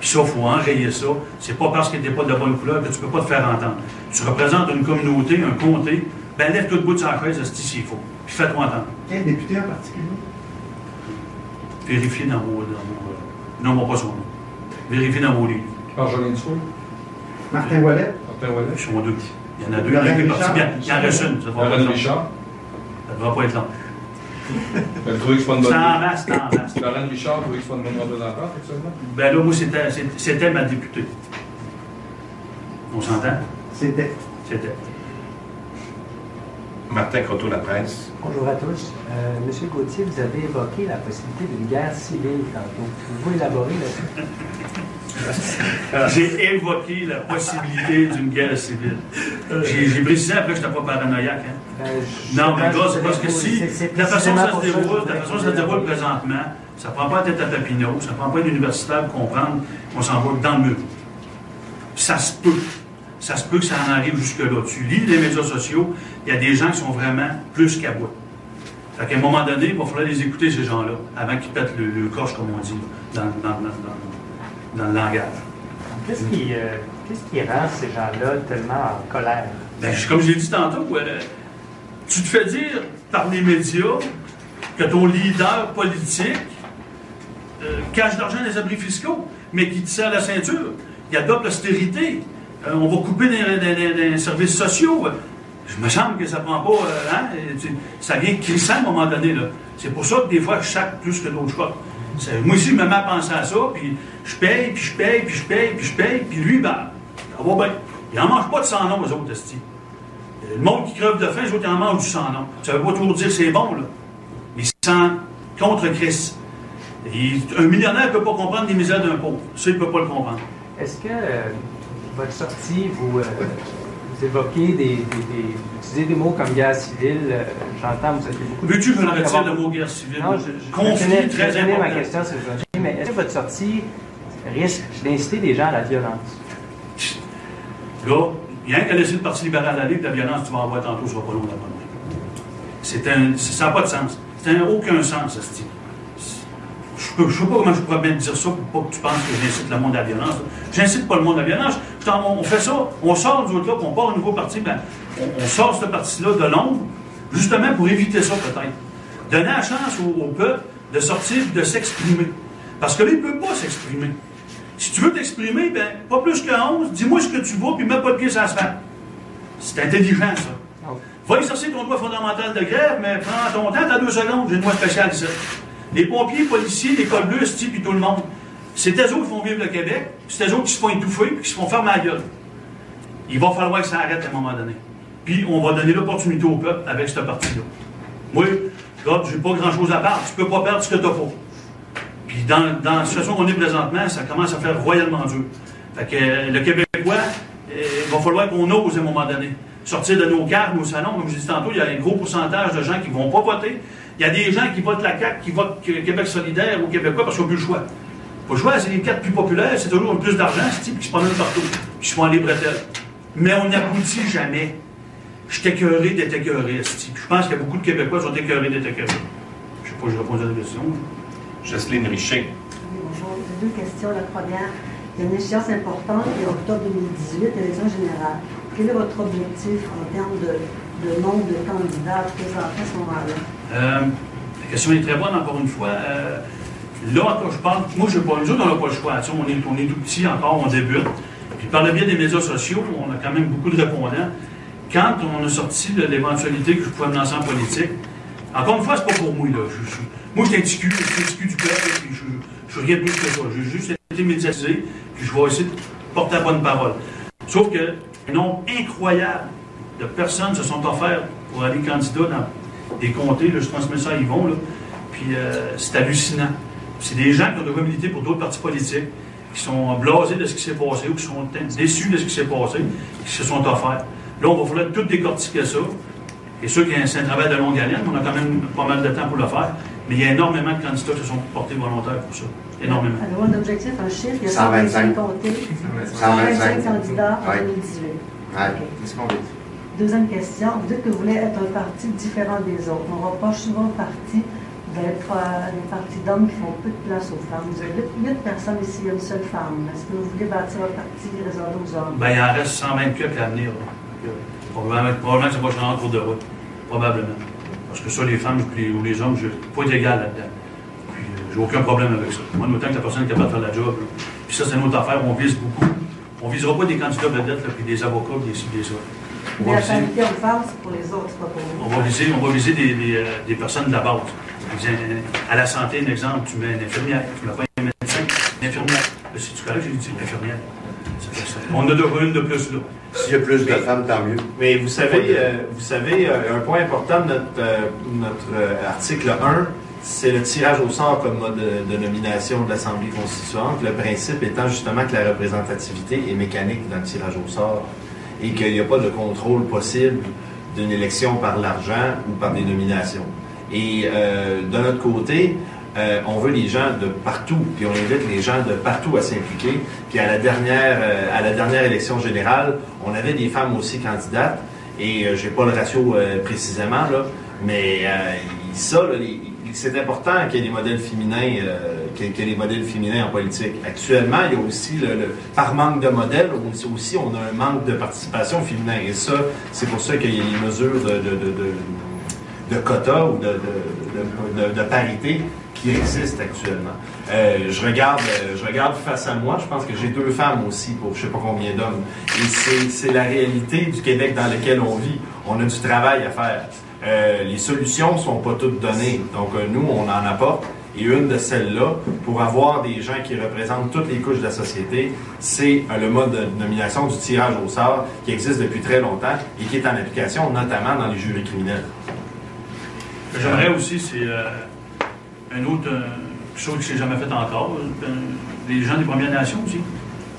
Puis ça, il faut enrayer ça. C'est pas parce que tu n'es pas de bonne couleur que tu ne peux pas te faire entendre. Tu représentes une communauté, un comté, ben lève tout le bout de sa chaise, s'il faut. Puis fais-toi entendre. Quel député en particulier? Vérifiez dans vos... Non, pas son nom. Vérifiez dans vos livres. Marjolaine Souille. Martin Ouellet. Ils sont 2. Il y en a 2. Il y en reste une. Lorraine Richard. Ça ne devra pas être long. Elle trouvait que c'est pas une bonne... C'est en masse. Lorraine Richard trouvait que c'est pas une bonne représentante, actuellement? Ben là, moi, c'était ma députée. On s'entend? C'était. Martin Croteau, La Presse. Bonjour à tous. Monsieur Gauthier, vous avez évoqué la possibilité d'une guerre civile tantôt. Pouvez-vous élaborer là-dessus? J'ai évoqué la possibilité d'une guerre civile. J'ai précisé après que je n'étais pas paranoïaque. Hein? Non, mais gars, c'est parce que si la façon dont ça se déroule présentement, ça ne prend pas la tête à Papineau, ça ne prend pas une universitaire pour comprendre qu'on s'en va dans le mur. Ça se peut. ça se peut que ça en arrive jusque-là. Tu lis les médias sociaux, il y a des gens qui sont vraiment plus qu'à bout. Fait qu'à un moment donné, il va falloir les écouter, ces gens-là, avant qu'ils pètent le coche, comme on dit, dans le langage. Qu'est-ce qui rend ces gens-là tellement en colère? Ben, comme j'ai dit tantôt, tu te fais dire par les médias que ton leader politique cache de l'argent dans les abris fiscaux, mais qui te serre la ceinture. Il adopte l'austérité. On va couper des services sociaux. Je me semble que ça prend pas... ça vient crissant à un moment donné. C'est pour ça que des fois, je sac plus que d'autres choix. Moi aussi, je me mets à penser à ça, puis je paye, puis je paye, puis je paye, puis je paye, puis lui, ben, ça va bien. Il n'en mange pas de sans nom, eux autres, esti. Le monde qui creve de faim, les autres, ils en mangent du sans nom. Ça ne veut pas toujours dire que c'est bon, là. Mais sans contre Christ. Un millionnaire ne peut pas comprendre les misères d'un pauvre. Ça, il ne peut pas le comprendre. Est-ce que votre sortie, vous évoquez vous utilisez des mots comme guerre civile, j'entends, vous avez beaucoup... Veux-tu que je retire le mot guerre civile? Non, je conflit très important. ma question, c'est ça. Mais est-ce que votre sortie risque d'inciter des gens à la violence? Là, rien qu'à laisser le Parti libéral aller, de la violence, tu vas en voir tantôt, ça va pas long d'abonner. Ça n'a pas de sens. Ça n'a aucun sens, ce style. Je ne sais pas comment je pourrais bien dire ça pour pas que tu penses que j'incite le monde à la violence. J'incite pas le monde à la violence. On fait ça, on sort nous autres là, puis on part un nouveau parti, ben, on sort ce parti-là de l'ombre, justement pour éviter ça peut-être. Donner la chance au peuple de sortir et de s'exprimer. Parce que là, il ne peut pas s'exprimer. Si tu veux t'exprimer, ben, pas plus que 11, dis-moi ce que tu veux, puis mets pas de pied sur la sphère. C'est intelligent, ça. Va exercer ton droit fondamental de grève, mais prends ton temps, t'as 2 secondes, j'ai une loi spéciale ici. Les pompiers, les policiers, les cols bleus, puis tout le monde. C'est eux autres qui font vivre le Québec, puis c'est eux autres qui se font étouffer, puis qui se font faire ma gueule. Il va falloir que ça arrête à un moment donné. Puis on va donner l'opportunité au peuple avec ce parti-là. Moi, là, j'ai pas grand-chose à perdre. Tu peux pas perdre ce que t'as pas. Puis dans la situation qu'on est présentement, ça commence à faire royalement dur. Fait que le Québécois, il va falloir qu'on ose à un moment donné. Sortir de nos cartes, nos salons, comme je disais tantôt, il y a un gros pourcentage de gens qui ne vont pas voter. Il y a des gens qui votent la CAQ, qui votent Québec solidaire ou Québécois parce qu'ils n'ont plus le choix. Pas le choix, c'est les 4 plus populaires, c'est toujours plus d'argent, c'est qui se promènent partout, qui se font aller bretelles. Mais on n'aboutit jamais. Je suis écœuré d'être écœuré, je pense qu'il y a beaucoup de Québécois qui sont écœurés d'être écœurés. Je ne sais pas si je réponds à la question. Jocelyne Richer. Oui, bonjour. J'ai 2 questions. La première, il y a une échéance importante, qui est octobre 2018, élection générale. Quel est votre objectif en termes de nombre de candidats présentés à ce moment-là? La question est très bonne, encore une fois. Là, quand je parle, moi, nous autres, on n'a pas le choix. On est tout petit encore, on débute. Puis par le biais des médias sociaux, on a quand même beaucoup de répondants. Quand on a sorti de l'éventualité que je pouvais me lancer en politique, encore une fois, c'est pas pour moi. Là. Moi, je suis un petit cul du peuple, puis je suis rien de plus que ça. J'ai juste été médiatisé, puis je vais essayer de porter la bonne parole. Sauf que un nombre incroyable de personnes se sont offertes pour aller candidat dans des comtés. Là, je transmets ça à Yvon, là, puis c'est hallucinant. C'est des gens qui ont déjà milité pour d'autres partis politiques, qui sont blasés de ce qui s'est passé ou qui sont déçus de ce qui s'est passé, qui se sont offerts. Là, on va falloir tout décortiquer ça. Et sûr qu'il y a un travail de longue haleine, on a quand même pas mal de temps pour le faire, mais il y a énormément de candidats qui se sont portés volontaires pour ça. Énormément. Alors, un objectif, un chiffre, il y a 125 comtés, 125 candidats en 2018. Ouais, c'est ce qu'on veut dire. Deuxième question, vous dites que vous voulez être un parti différent des autres. On reproche souvent au parti d'être des partis d'hommes qui font peu de place aux femmes. Vous avez 8 personnes ici, une seule femme. Est-ce que vous voulez bâtir un parti réservé aux hommes? Bien, il en reste 124 à venir. Probablement que ça va changer en cours de route. Probablement. Parce que ça, les femmes ou les hommes, je ne suis pas égal là-dedans. Puis, j'ai aucun problème avec ça. Moi, autant que la personne est capable de faire la job. Là. Puis ça, c'est une autre affaire. On vise beaucoup. On ne visera pas des candidats vedettes, puis des avocats, des ci, des ça. Mais la parité homme-femme, c'est pour les autres, c'est pas pour vous. On va viser des personnes de la base. À la santé, un exemple, tu mets une infirmière, tu ne mets pas un médecin, une infirmière. Là, si tu connais, j'ai dit une infirmière. On a déjà une de plus là. S'il y a plus de femmes, tant mieux. Mais vous savez, un point important de notre article 1, c'est le tirage au sort comme mode de nomination de l'Assemblée constituante. Le principe étant justement que la représentativité est mécanique dans le tirage au sort et qu'il n'y a pas de contrôle possible d'une élection par l'argent ou par des nominations. Et de notre côté, on veut les gens de partout, puis on invite les gens de partout à s'impliquer. Puis à la dernière élection générale, on avait des femmes aussi candidates, et j'ai pas le ratio précisément, là, mais ça, là, c'est important qu'il y ait des modèles féminins, en politique. Actuellement, il y a aussi, par manque de modèles, aussi on a un manque de participation féminin. Et ça, c'est pour ça qu'il y a les mesures de quotas ou de parité qui existent actuellement. Je regarde face à moi, je pense que j'ai 2 femmes aussi pour je sais pas combien d'hommes. Et c'est la réalité du Québec dans lequel on vit. On a du travail à faire. Les solutions ne sont pas toutes données. Donc, nous, on en apporte. Et une de celles-là, pour avoir des gens qui représentent toutes les couches de la société, c'est le mode de nomination du tirage au sort qui existe depuis très longtemps et qui est en application, notamment dans les jurys criminels. J'aimerais aussi, c'est un autre chose que je n'ai jamais fait encore, les gens des Premières Nations aussi,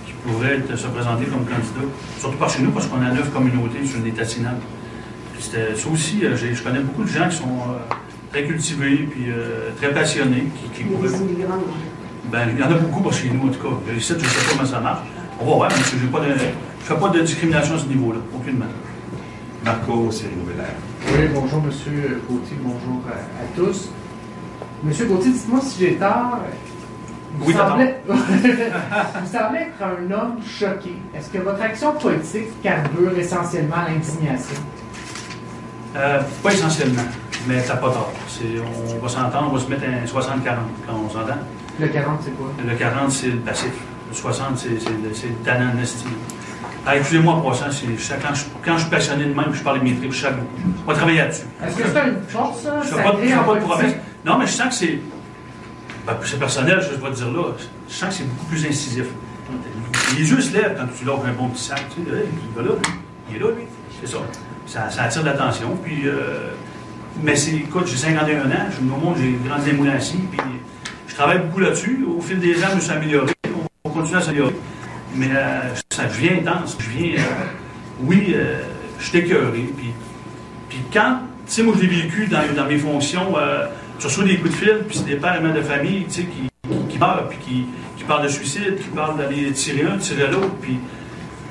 qui pourraient se présenter comme candidats, surtout par chez nous, parce qu'on a 9 communautés sur des tassinades. Ça aussi, je connais beaucoup de gens qui sont très cultivés puis très passionnés. Qui pourraient... Ben, il y en a beaucoup par chez nous, en tout cas. Ici, je ne sais pas comment ça marche. On va voir, mais je ne fais pas de discrimination à ce niveau-là, aucunement. Marco, c'est Nouvelle-Ère. Oui, bonjour M. Gauthier, bonjour à tous. M. Gauthier, dites-moi si j'ai tort. Vous semblez être un homme choqué. Est-ce que votre action politique carbure essentiellement l'indignation? Pas essentiellement, mais t'as pas tort. On va s'entendre, on va se mettre un 60-40 quand on s'entend. Le 40, c'est quoi? Le 40, c'est le passif. Le 60, c'est le talent d'estime. Excusez-moi pour ça, quand je suis passionné de même, je parle de mes tripes, je sais beaucoup. On va travailler là-dessus. Est-ce que c'est une force, ça? Je ne fais pas de promesses. Non, mais je sens que c'est... Ben, c'est personnel, je vais te dire là. Je sens que c'est beaucoup plus incisif. Les yeux se lèvent quand tu l'offres un bon petit sac. Tu sais, il est là, lui. C'est ça. Ça attire l'attention. Puis, mais écoute, j'ai 51 ans, je me montre, j'ai grandi des Moulins-Assis, puis je travaille beaucoup là-dessus. Au fil des ans, je me suis amélioré. On continue à s'améliorer. Mais ça devient intense. Je suis écœuré. Puis quand, tu sais, moi, je l'ai vécu dans mes fonctions, tu reçois des coups de fil, puis c'est des pères et mères de famille, tu sais, qui meurent, puis qui parlent de suicide, qui parlent d'aller tirer un, tirer l'autre, puis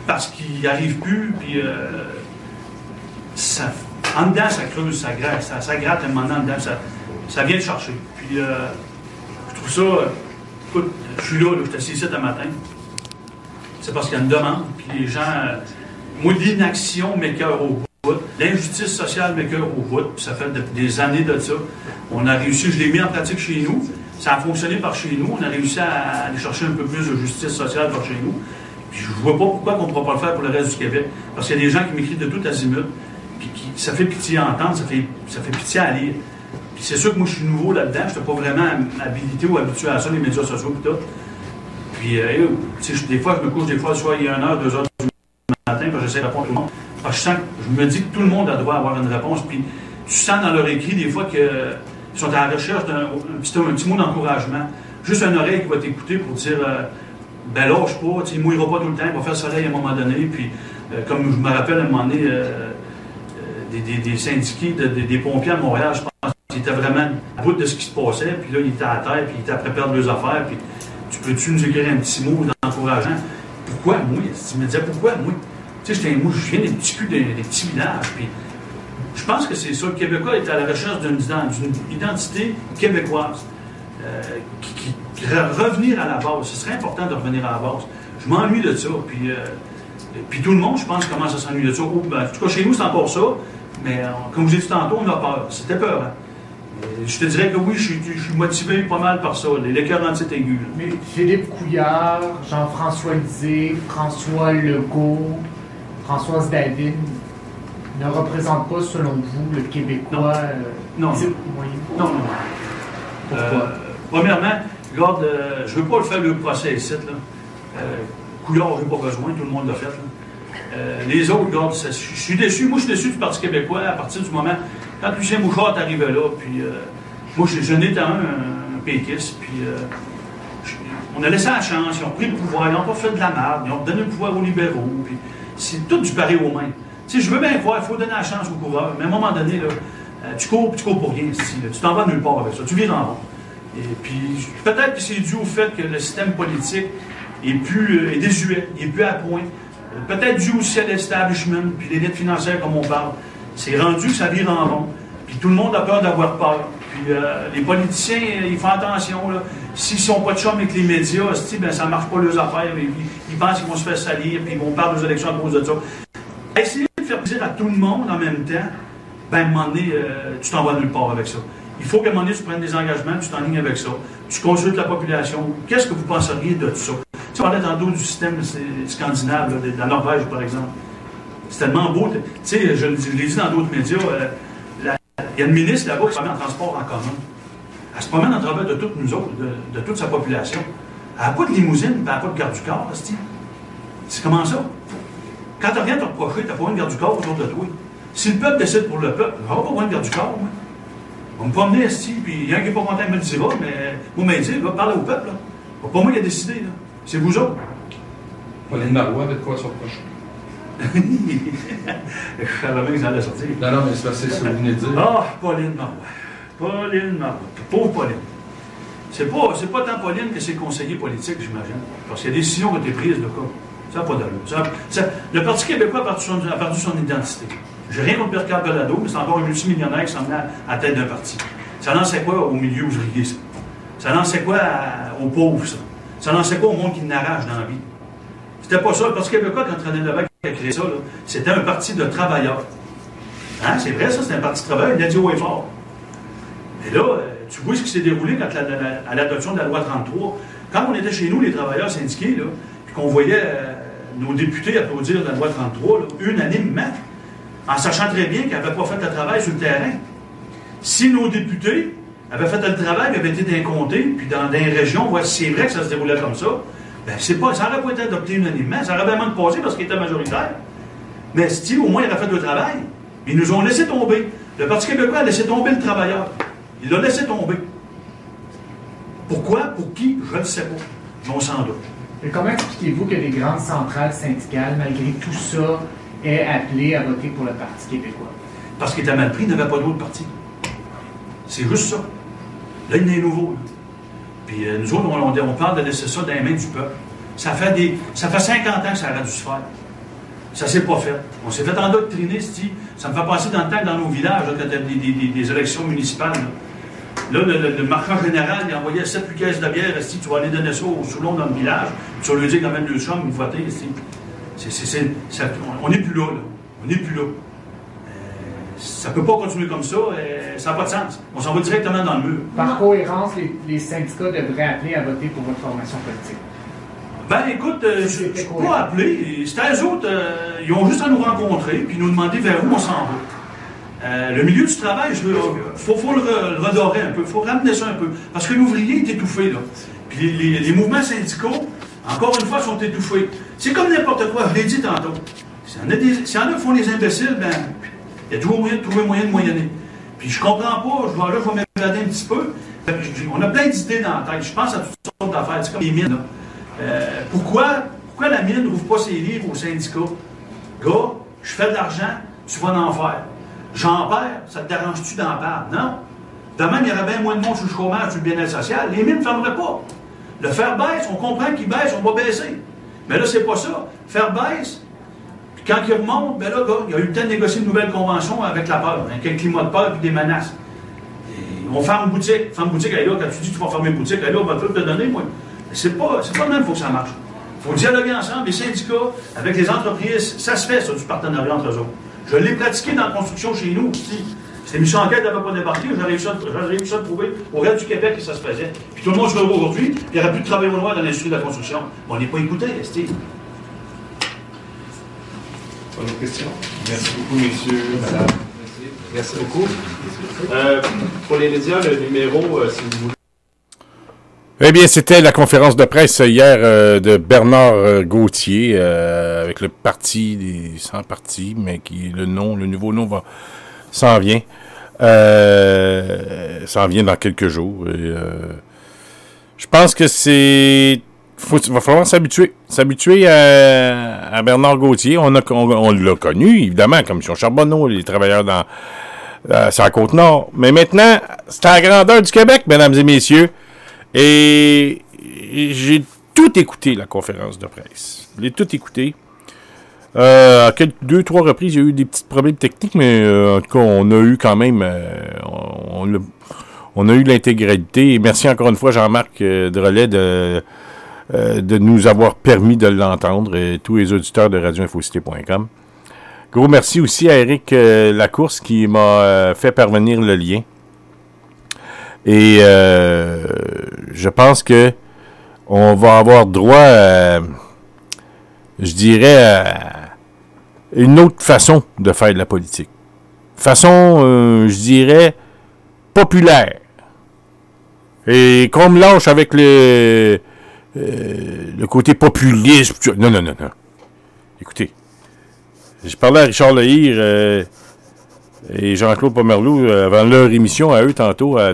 parce qu'ils n'y arrivent plus, puis en dedans, ça creuse, ça gratte un moment en dedans, ça vient te chercher. Puis je trouve ça, écoute, je suis là, je suis assis ici ce matin, c'est parce qu'il y a une demande, puis les gens, moi, l'inaction m'écœure au bout, l'injustice sociale m'écœure au bout, puis ça fait des années de ça. On a réussi, je l'ai mis en pratique chez nous, ça a fonctionné par chez nous, on a réussi à aller chercher un peu plus de justice sociale par chez nous, puis je vois pas pourquoi on ne pourra pas le faire pour le reste du Québec, parce qu'il y a des gens qui m'écrivent de tout azimut, puis ça fait pitié à entendre, ça fait pitié à lire. Puis c'est sûr que moi, je suis nouveau là-dedans, je n'étais pas vraiment habilité ou habitué à ça, les médias sociaux et tout. Puis, des fois, je me couche, des fois, soit il y a 1h, 2h du matin, puis j'essaie de répondre à tout le monde. Parce que je me dis que tout le monde doit avoir une réponse. Puis, tu sens dans leur écrit, des fois, qu'ils sont à la recherche d'un petit mot d'encouragement. Juste une oreille qui va t'écouter pour dire ben lâche pas, il ne mouillera pas tout le temps, il va faire soleil à un moment donné. Puis, comme je me rappelle à un moment donné, des syndiqués, des pompiers à Montréal, je pense qu'ils étaient vraiment à bout de ce qui se passait. Puis là, ils étaient à terre, puis ils étaient après perdre leurs affaires. Puis, peux-tu nous écrire un petit mot d'encourageant? Pourquoi moi? Tu me disais pourquoi moi? Tu sais, moi, je viens des petits culs, des petits villages. Puis je pense que c'est ça. Le Québécois est à la recherche d'une identité québécoise. Revenir à la base. Ce serait important de revenir à la base. Je m'ennuie de ça. Puis tout le monde, je pense, commence à s'ennuyer de ça. En tout cas, chez nous, c'est encore ça. Mais comme je l'ai dit tantôt, on a peur. C'était peur. Hein? Je te dirais que oui, je suis motivé pas mal par ça, les cœurs dans cette aiguë. Mais Philippe Couillard, Jean-François Lisée, François Legault, Françoise David ne représentent pas, selon vous, le Québécois? Non. Non. Pourquoi? Premièrement, regarde, je ne veux pas le faire le procès ici. Couillard, je n'ai pas besoin, tout le monde l'a fait. Les autres, regarde, je suis déçu. Moi, je suis déçu du Parti québécois à partir du moment... Quand Lucien Bouchard est arrivé là, puis moi, je n'étais un péquiste, puis on a laissé la chance, ils ont pris le pouvoir, ils n'ont pas fait de la merde, ils ont donné le pouvoir aux libéraux, puis c'est tout du pareil aux mains. Tu sais, je veux bien croire, il faut donner la chance aux coureurs, mais à un moment donné, là, tu cours pour rien, tu t'en vas nulle part avec ça, tu viens en rond. Et puis, peut-être que c'est dû au fait que le système politique est désuet, il est plus à point. Peut-être dû aussi à l'establishment, puis l'élite financière, comme on parle. C'est rendu que ça vire en rond. Puis tout le monde a peur d'avoir peur. Puis les politiciens, ils font attention. Là. S'ils ne sont pas de chum avec les médias, ben, ça ne marche pas leurs affaires. Ils pensent qu'ils vont se faire salir, puis ils vont perdre aux élections à cause de ça. Essayer de faire plaisir à tout le monde en même temps, ben, à un moment donné, tu t'en vas nulle part avec ça. Il faut qu'à un moment donné, tu prennes des engagements, tu t'enlignes avec ça. Tu consultes la population. Qu'est-ce que vous penseriez de tout ça? Tu parlais tantôt du système scandinave, là, de la Norvège, par exemple. C'est tellement beau. Tu sais, je l'ai dit dans d'autres médias, il y a une ministre là-bas qui se promène en transport en commun. Elle se promène en travers de toutes nous autres, de toute sa population. Elle n'a pas de limousine, elle n'a pas de garde du corps, c'est comment ça? Quand tu n'as rien à te reprocher, tu n'as pas un garde du corps autour de toi. Si le peuple décide pour le peuple, je n'aurai pas besoin de garde du corps, moi. On me promener, puis il y a un qui n'est pas content, il me le dira, mais moi, il me dit, va parler au peuple. Là. C'est pas moi qui ai décidé, là. C'est vous autres. Pauline Marois avait de quoi se reprocher. Je savais bien que ça allait sortir. Non, mais c'est ce que vous venez de dire. Ah, Pauline Marois. Pauline Marois. Pauvre Pauline. C'est pas tant Pauline que ses conseillers politiques, j'imagine. Parce qu'il y a des décisions qui ont été prises de cas. Ça n'a pas d'allure. Le Parti québécois a perdu son identité. J'ai rien contre Pierre Belado, mais c'est encore un multimillionnaire qui s'en venait à la tête d'un parti. Ça lançait quoi au milieu ouvrier, ça? Ça lançait quoi aux pauvres, ça? Ça lançait quoi au monde qui n'arrache dans la vie? C'était pas ça. Le Parti québécois, quand René Lévesque a créé ça, c'était un parti de travailleurs. Hein? C'est vrai, ça, c'était un parti de travailleurs. Il a dit haut et fort. Et là, tu vois ce qui s'est déroulé quand à l'adoption de la loi 33. Quand on était chez nous, les travailleurs syndiqués, là, puis qu'on voyait nos députés applaudir la loi 33, là, unanimement, en sachant très bien qu'ils n'avaient pas fait le travail sur le terrain. Si nos députés avaient fait le travail, ils avaient été décomptés, puis dans des régions, voici c'est vrai que ça se déroulait comme ça, ben ça n'aurait pas été adopté unanimement, ça aurait vraiment passé parce qu'il était majoritaire. Mais si au moins il aurait fait le travail, ils nous ont laissé tomber. Le Parti québécois a laissé tomber le travailleur. Il l'a laissé tomber. Pourquoi? Pour qui? Je ne le sais pas. Mais on s'en doute. Et comment expliquez-vous que les grandes centrales syndicales, malgré tout ça, aient appelé à voter pour le Parti québécois? Parce qu'il était mal pris, il n'avait pas d'autre parti. C'est juste ça. Là, il y en a un nouveau. Là. Puis nous autres, on parle de laisser ça dans les mains du peuple. Ça fait 50 ans que ça aurait dû se faire. Ça ne s'est pas fait. On s'est fait endoctriner, ça me fait passer dans le temps que dans nos villages, là, quand il y a des élections municipales. Là, le marchand général, il envoyait 7-8 caisses de bière, tu vas aller donner ça au Soulon dans le village, tu vas lui dire quand même 2 chums, vous votez. On n'est plus là. On n'est plus là. Ça ne peut pas continuer comme ça, ça n'a pas de sens. On s'en va directement dans le mur. Par cohérence, les syndicats devraient appeler à voter pour votre formation politique. Ben écoute, je ne peux pas appeler. C'est eux autres, ils ont juste à nous rencontrer puis nous demander vers où on s'en va. Le milieu du travail, il faut le redorer un peu, il faut ramener ça un peu. Parce que l'ouvrier est étouffé, là. Puis les mouvements syndicaux, encore une fois, sont étouffés. C'est comme n'importe quoi, je l'ai dit tantôt. S'il y en a qui font les imbéciles, ben, il y a toujours moyen de trouver moyen de moyenner. Puis je comprends pas, je vais m'évader un petit peu. On a plein d'idées dans la tête. Je pense à toutes sortes d'affaires. C'est comme les mines, là. Pourquoi la mine n'ouvre pas ses livres aux syndicats? Gars, je fais de l'argent, tu vas en faire. J'en perds, ça te dérange-tu d'en perdre? Non. De même, il y aurait bien moins de monde sur le chômage, sur le bien-être social. Les mines ne fermeraient pas. Le fer baisse, on comprend qu'il baisse, on va baisser. Mais là, c'est pas ça. Fer baisse, puis quand il remonte, ben là, gars, il y a eu le temps de négocier une nouvelle convention avec la peur, avec un climat de peur et des menaces. Et on ferme boutique. Ferme boutique, là, quand tu dis que tu vas fermer boutique, là, on va tout te donner, moi. C'est pas le même, il faut que ça marche. Il faut dialoguer ensemble, les syndicats, avec les entreprises. Ça se fait, ça, du partenariat entre eux autres. Je l'ai pratiqué dans la construction chez nous aussi. Cette émission enquête n'avait pas débarqué, j'ai réussi à le trouver au reste du Québec et ça se faisait. Puis tout le monde se revoit aujourd'hui, puis il n'y aurait plus de travail au noir dans l'industrie de la construction. On n'est pas écouté, Steve. Pas d'autres questions? Merci beaucoup, messieurs, madame. Merci beaucoup. Pour les médias, le numéro, si vous voulez. Eh bien, c'était la conférence de presse hier de Bernard Gauthier avec le parti des 100 partis, mais qui le nouveau nom s'en vient. S'en vient dans quelques jours. Et, je pense que va falloir s'habituer à Bernard Gauthier. On l'a connu, évidemment, Commission Charbonneau, les travailleurs sur la Côte-Nord. Mais maintenant, c'est à la grandeur du Québec, mesdames et messieurs. Et j'ai tout écouté, la conférence de presse. Je l'ai tout écouté. À 2-3 reprises, il y a eu des petits problèmes techniques, mais en tout cas, on a eu quand même... on a eu l'intégralité. Et merci encore une fois, Jean-Marc Drolet, de nous avoir permis de l'entendre, et tous les auditeurs de radioinfocité.com. Gros merci aussi à Éric Lacourse qui m'a fait parvenir le lien. Et je pense que on va avoir droit à, je dirais, à une autre façon de faire de la politique. Façon, je dirais, populaire. Et qu'on me lâche avec le côté populiste. Non. Écoutez, j'ai parlé à Richard Lehir et Jean-Claude Pomerleau avant leur émission à eux tantôt à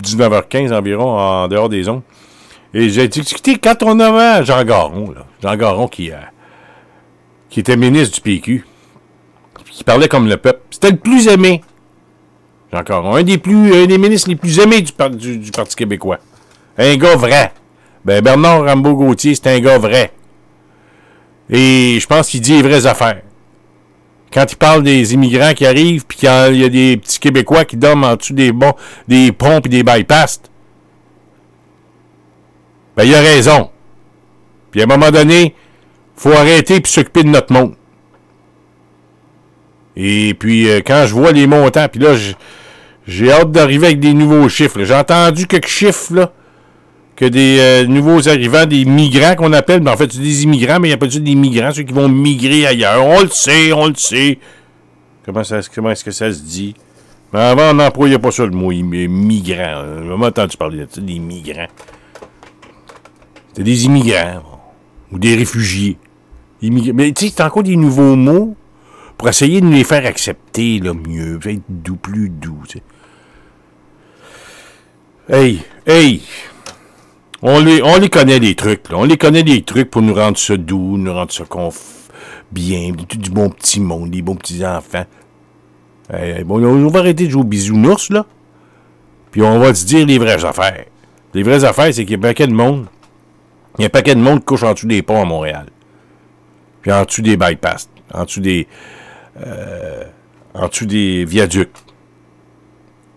19h15 environ en dehors des ondes. Et j'ai discuté quand on avait Jean Garon qui était ministre du PQ, qui parlait comme le peuple. C'était le plus aimé. Jean Garon, un des ministres les plus aimés du Parti québécois. Un gars vrai. Ben Bernard Rambaud-Gauthier, c'est un gars vrai. Et je pense qu'il dit les vraies affaires. Quand il parle des immigrants qui arrivent, puis quand il y a des petits Québécois qui dorment en dessous des ponts et des bypass, ben il a raison. Puis à un moment donné, faut arrêter puis s'occuper de notre monde. Et puis quand je vois les montants, puis là, j'ai hâte d'arriver avec des nouveaux chiffres. J'ai entendu quelques chiffres, là, que des nouveaux arrivants, des migrants qu'on appelle, mais en fait, c'est des immigrants, mais il n'y a pas des migrants, ceux qui vont migrer ailleurs. On le sait. Comment est-ce que ça se dit? Mais avant, on n'employait pas ça, le mot migrant. J'ai jamais entendu parler de ça, des migrants. C'est des immigrants, ou des réfugiés. Mais tu sais, c'est encore des nouveaux mots pour essayer de nous les faire accepter, là, mieux, être doux, plus doux, tu sais. Hey! On les connaît, les trucs, là. On les connaît, des trucs pour nous rendre ça doux, nous rendre ça bien, du bon petit monde, des bons petits enfants. Bon, on va arrêter de jouer aux bisounours, là. Puis on va se dire les vraies affaires. Les vraies affaires, c'est qu'il y a un paquet de monde. Il y a un paquet de monde qui couche en dessous des ponts à Montréal. Puis en dessous des bypass. En dessous des viaducs.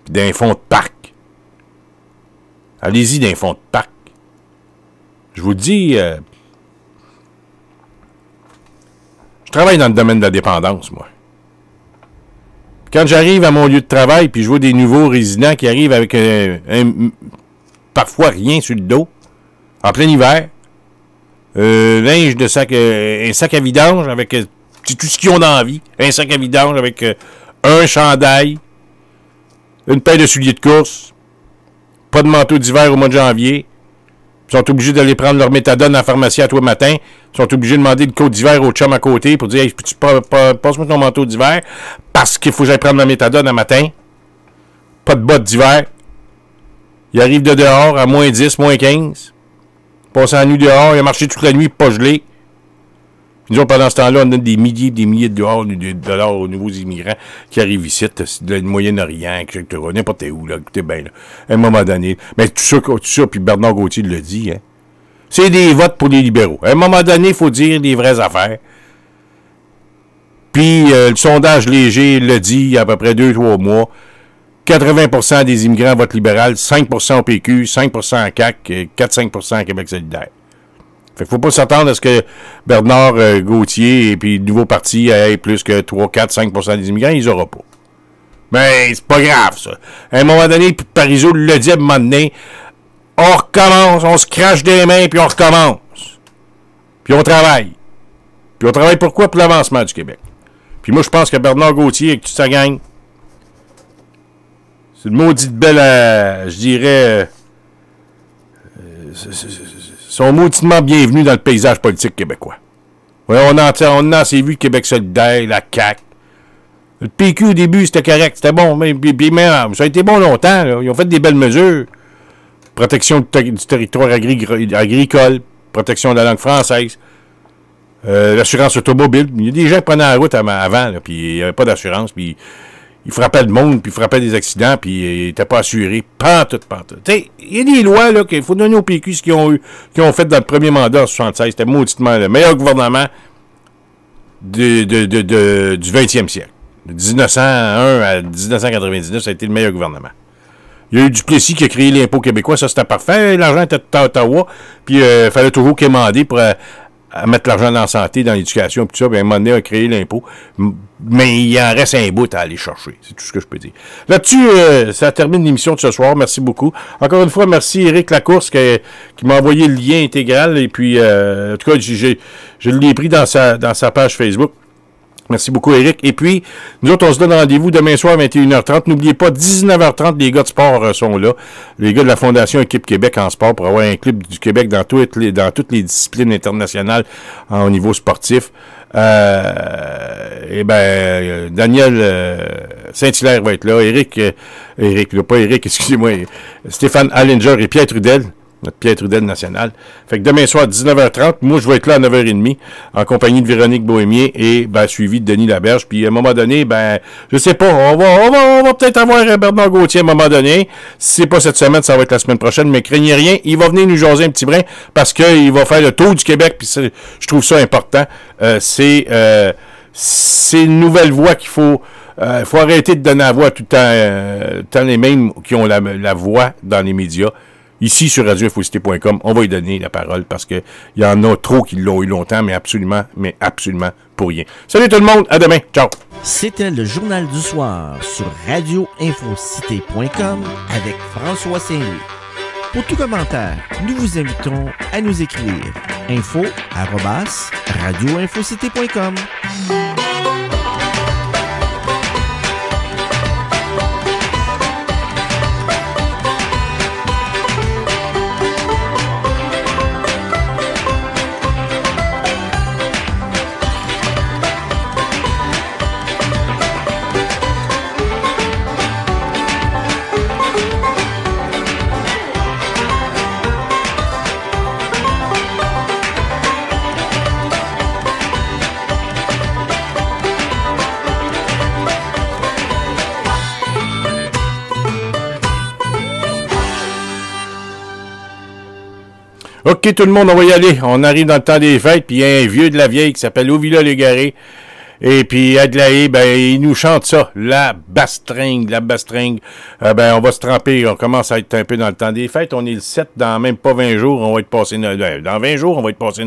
Puis d'un fond de parc. Allez-y d'un fond de parc. Je vous dis, je travaille dans le domaine de la dépendance, moi. Quand j'arrive à mon lieu de travail, puis je vois des nouveaux résidents qui arrivent avec parfois rien sur le dos, en plein hiver, linge de sac, un sac à vidange avec tout ce qu'ils ont dans la vie, un sac à vidange avec un chandail, une paire de souliers de course, pas de manteau d'hiver au mois de janvier. Ils sont obligés d'aller prendre leur méthadone à la pharmacie à toi matin. Ils sont obligés de demander le code d'hiver au chum à côté pour dire hey, peux-tu passe-moi ton manteau d'hiver parce qu'il faut que j'aille prendre ma méthadone à matin. Pas de bottes d'hiver. Il arrive de dehors à moins 10, moins 15. Passe la nuit dehors, il a marché toute la nuit, pas gelé. Nous autres, pendant ce temps-là, on a des milliers de dollars aux nouveaux immigrants qui arrivent ici, de Moyen-Orient, etc. N'importe où, là. Écoutez bien, là. À un moment donné. Mais tout ça, puis Bernard Gauthier le dit, hein. C'est des votes pour les libéraux. À un moment donné, il faut dire les vraies affaires. Puis, le sondage léger le dit, il y a à peu près 2-3 mois. 80% des immigrants votent libéral, 5% au PQ, 5% en CAQ, 4-5% en Québec solidaire. Fait qu'il faut pas s'attendre à ce que Bernard Gauthier et puis le nouveau parti aient plus que 3-4-5% des immigrants, ils n'auront pas. Mais c'est pas grave, ça. À un moment donné, puis Parizeau le dit à un moment donné, on recommence, on se crache des mains, puis on recommence. Puis on travaille. Puis on travaille pourquoi? Pour l'avancement du Québec. Puis moi, je pense que Bernard Gauthier, avec toute sa gang, c'est une maudite belle, je dirais, sont mauditement bienvenus dans le paysage politique québécois. Ouais, on a assez vu Québec solidaire, la CAQ. Le PQ, au début, c'était correct, c'était bon, mais ça a été bon longtemps. Là. Ils ont fait des belles mesures. Protection du territoire agricole, protection de la langue française, l'assurance automobile. Il y a des gens qui prenaient la route avant, puis il n'y avait pas d'assurance, puis il frappait le monde, puis il frappait des accidents, puis il était pas assuré. Pantoute. Tu sais, il y a des lois, là, qu'il faut donner au PQ ce qu'ils ont fait dans le premier mandat en 76. C'était mauditement le meilleur gouvernement du 20e siècle. De 1901 à 1999, ça a été le meilleur gouvernement. Il y a eu Duplessis qui a créé l'impôt québécois, ça c'était parfait. L'argent était à Ottawa, puis il fallait toujours quémander pour à mettre l'argent dans la santé, dans l'éducation, puis tout ça. Puis à un moment donné, a créé l'impôt. Mais il en reste un bout à aller chercher. C'est tout ce que je peux dire. Là-dessus, ça termine l'émission de ce soir. Merci beaucoup. Encore une fois, merci Éric Lacourse qui m'a envoyé le lien intégral. Et puis, en tout cas, je l'ai pris dans sa page Facebook. Merci beaucoup, Éric. Et puis, nous autres, on se donne rendez-vous demain soir à 21h30. N'oubliez pas, 19h30, les gars de sport sont là. Les gars de la Fondation Équipe Québec en sport pour avoir un club du Québec dans toutes les disciplines internationales au niveau sportif. Daniel Saint-Hilaire va être là. Stéphane Allinger et Pierre Trudel. Notre Pierre Trudel national. Fait que demain soir, 19h30, moi, je vais être là à 9h30, en compagnie de Véronique Bohémier et, suivi de Denis Laberge. Puis, à un moment donné, je sais pas, on va peut-être avoir Bernard Gauthier à un moment donné. Si c'est pas cette semaine, ça va être la semaine prochaine, mais craignez rien. Il va venir nous jaser un petit brin parce qu'il va faire le tour du Québec, puis je trouve ça important. C'est une nouvelle voix qu'il faut arrêter de donner la voix tout le temps les mêmes qui ont la voix dans les médias. Ici, sur radioinfocité.com, on va lui donner la parole parce que il y en a trop qui l'ont eu longtemps, mais absolument pour rien. Salut tout le monde, à demain, ciao! C'était le Journal du Soir sur radioinfocité.com avec François Saint-Louis. Pour tout commentaire, nous vous invitons à nous écrire info@radioinfocité.com. OK, tout le monde, on va y aller. On arrive dans le temps des fêtes, puis il y a un vieux de la vieille qui s'appelle Ovila-Légaré. Et puis Adelaï, il nous chante ça, la bastringue. On va se tremper, on commence à être un peu dans le temps des fêtes. On est le 7, dans même pas 20 jours, on va être passé... Dans 20 jours, on va être passé...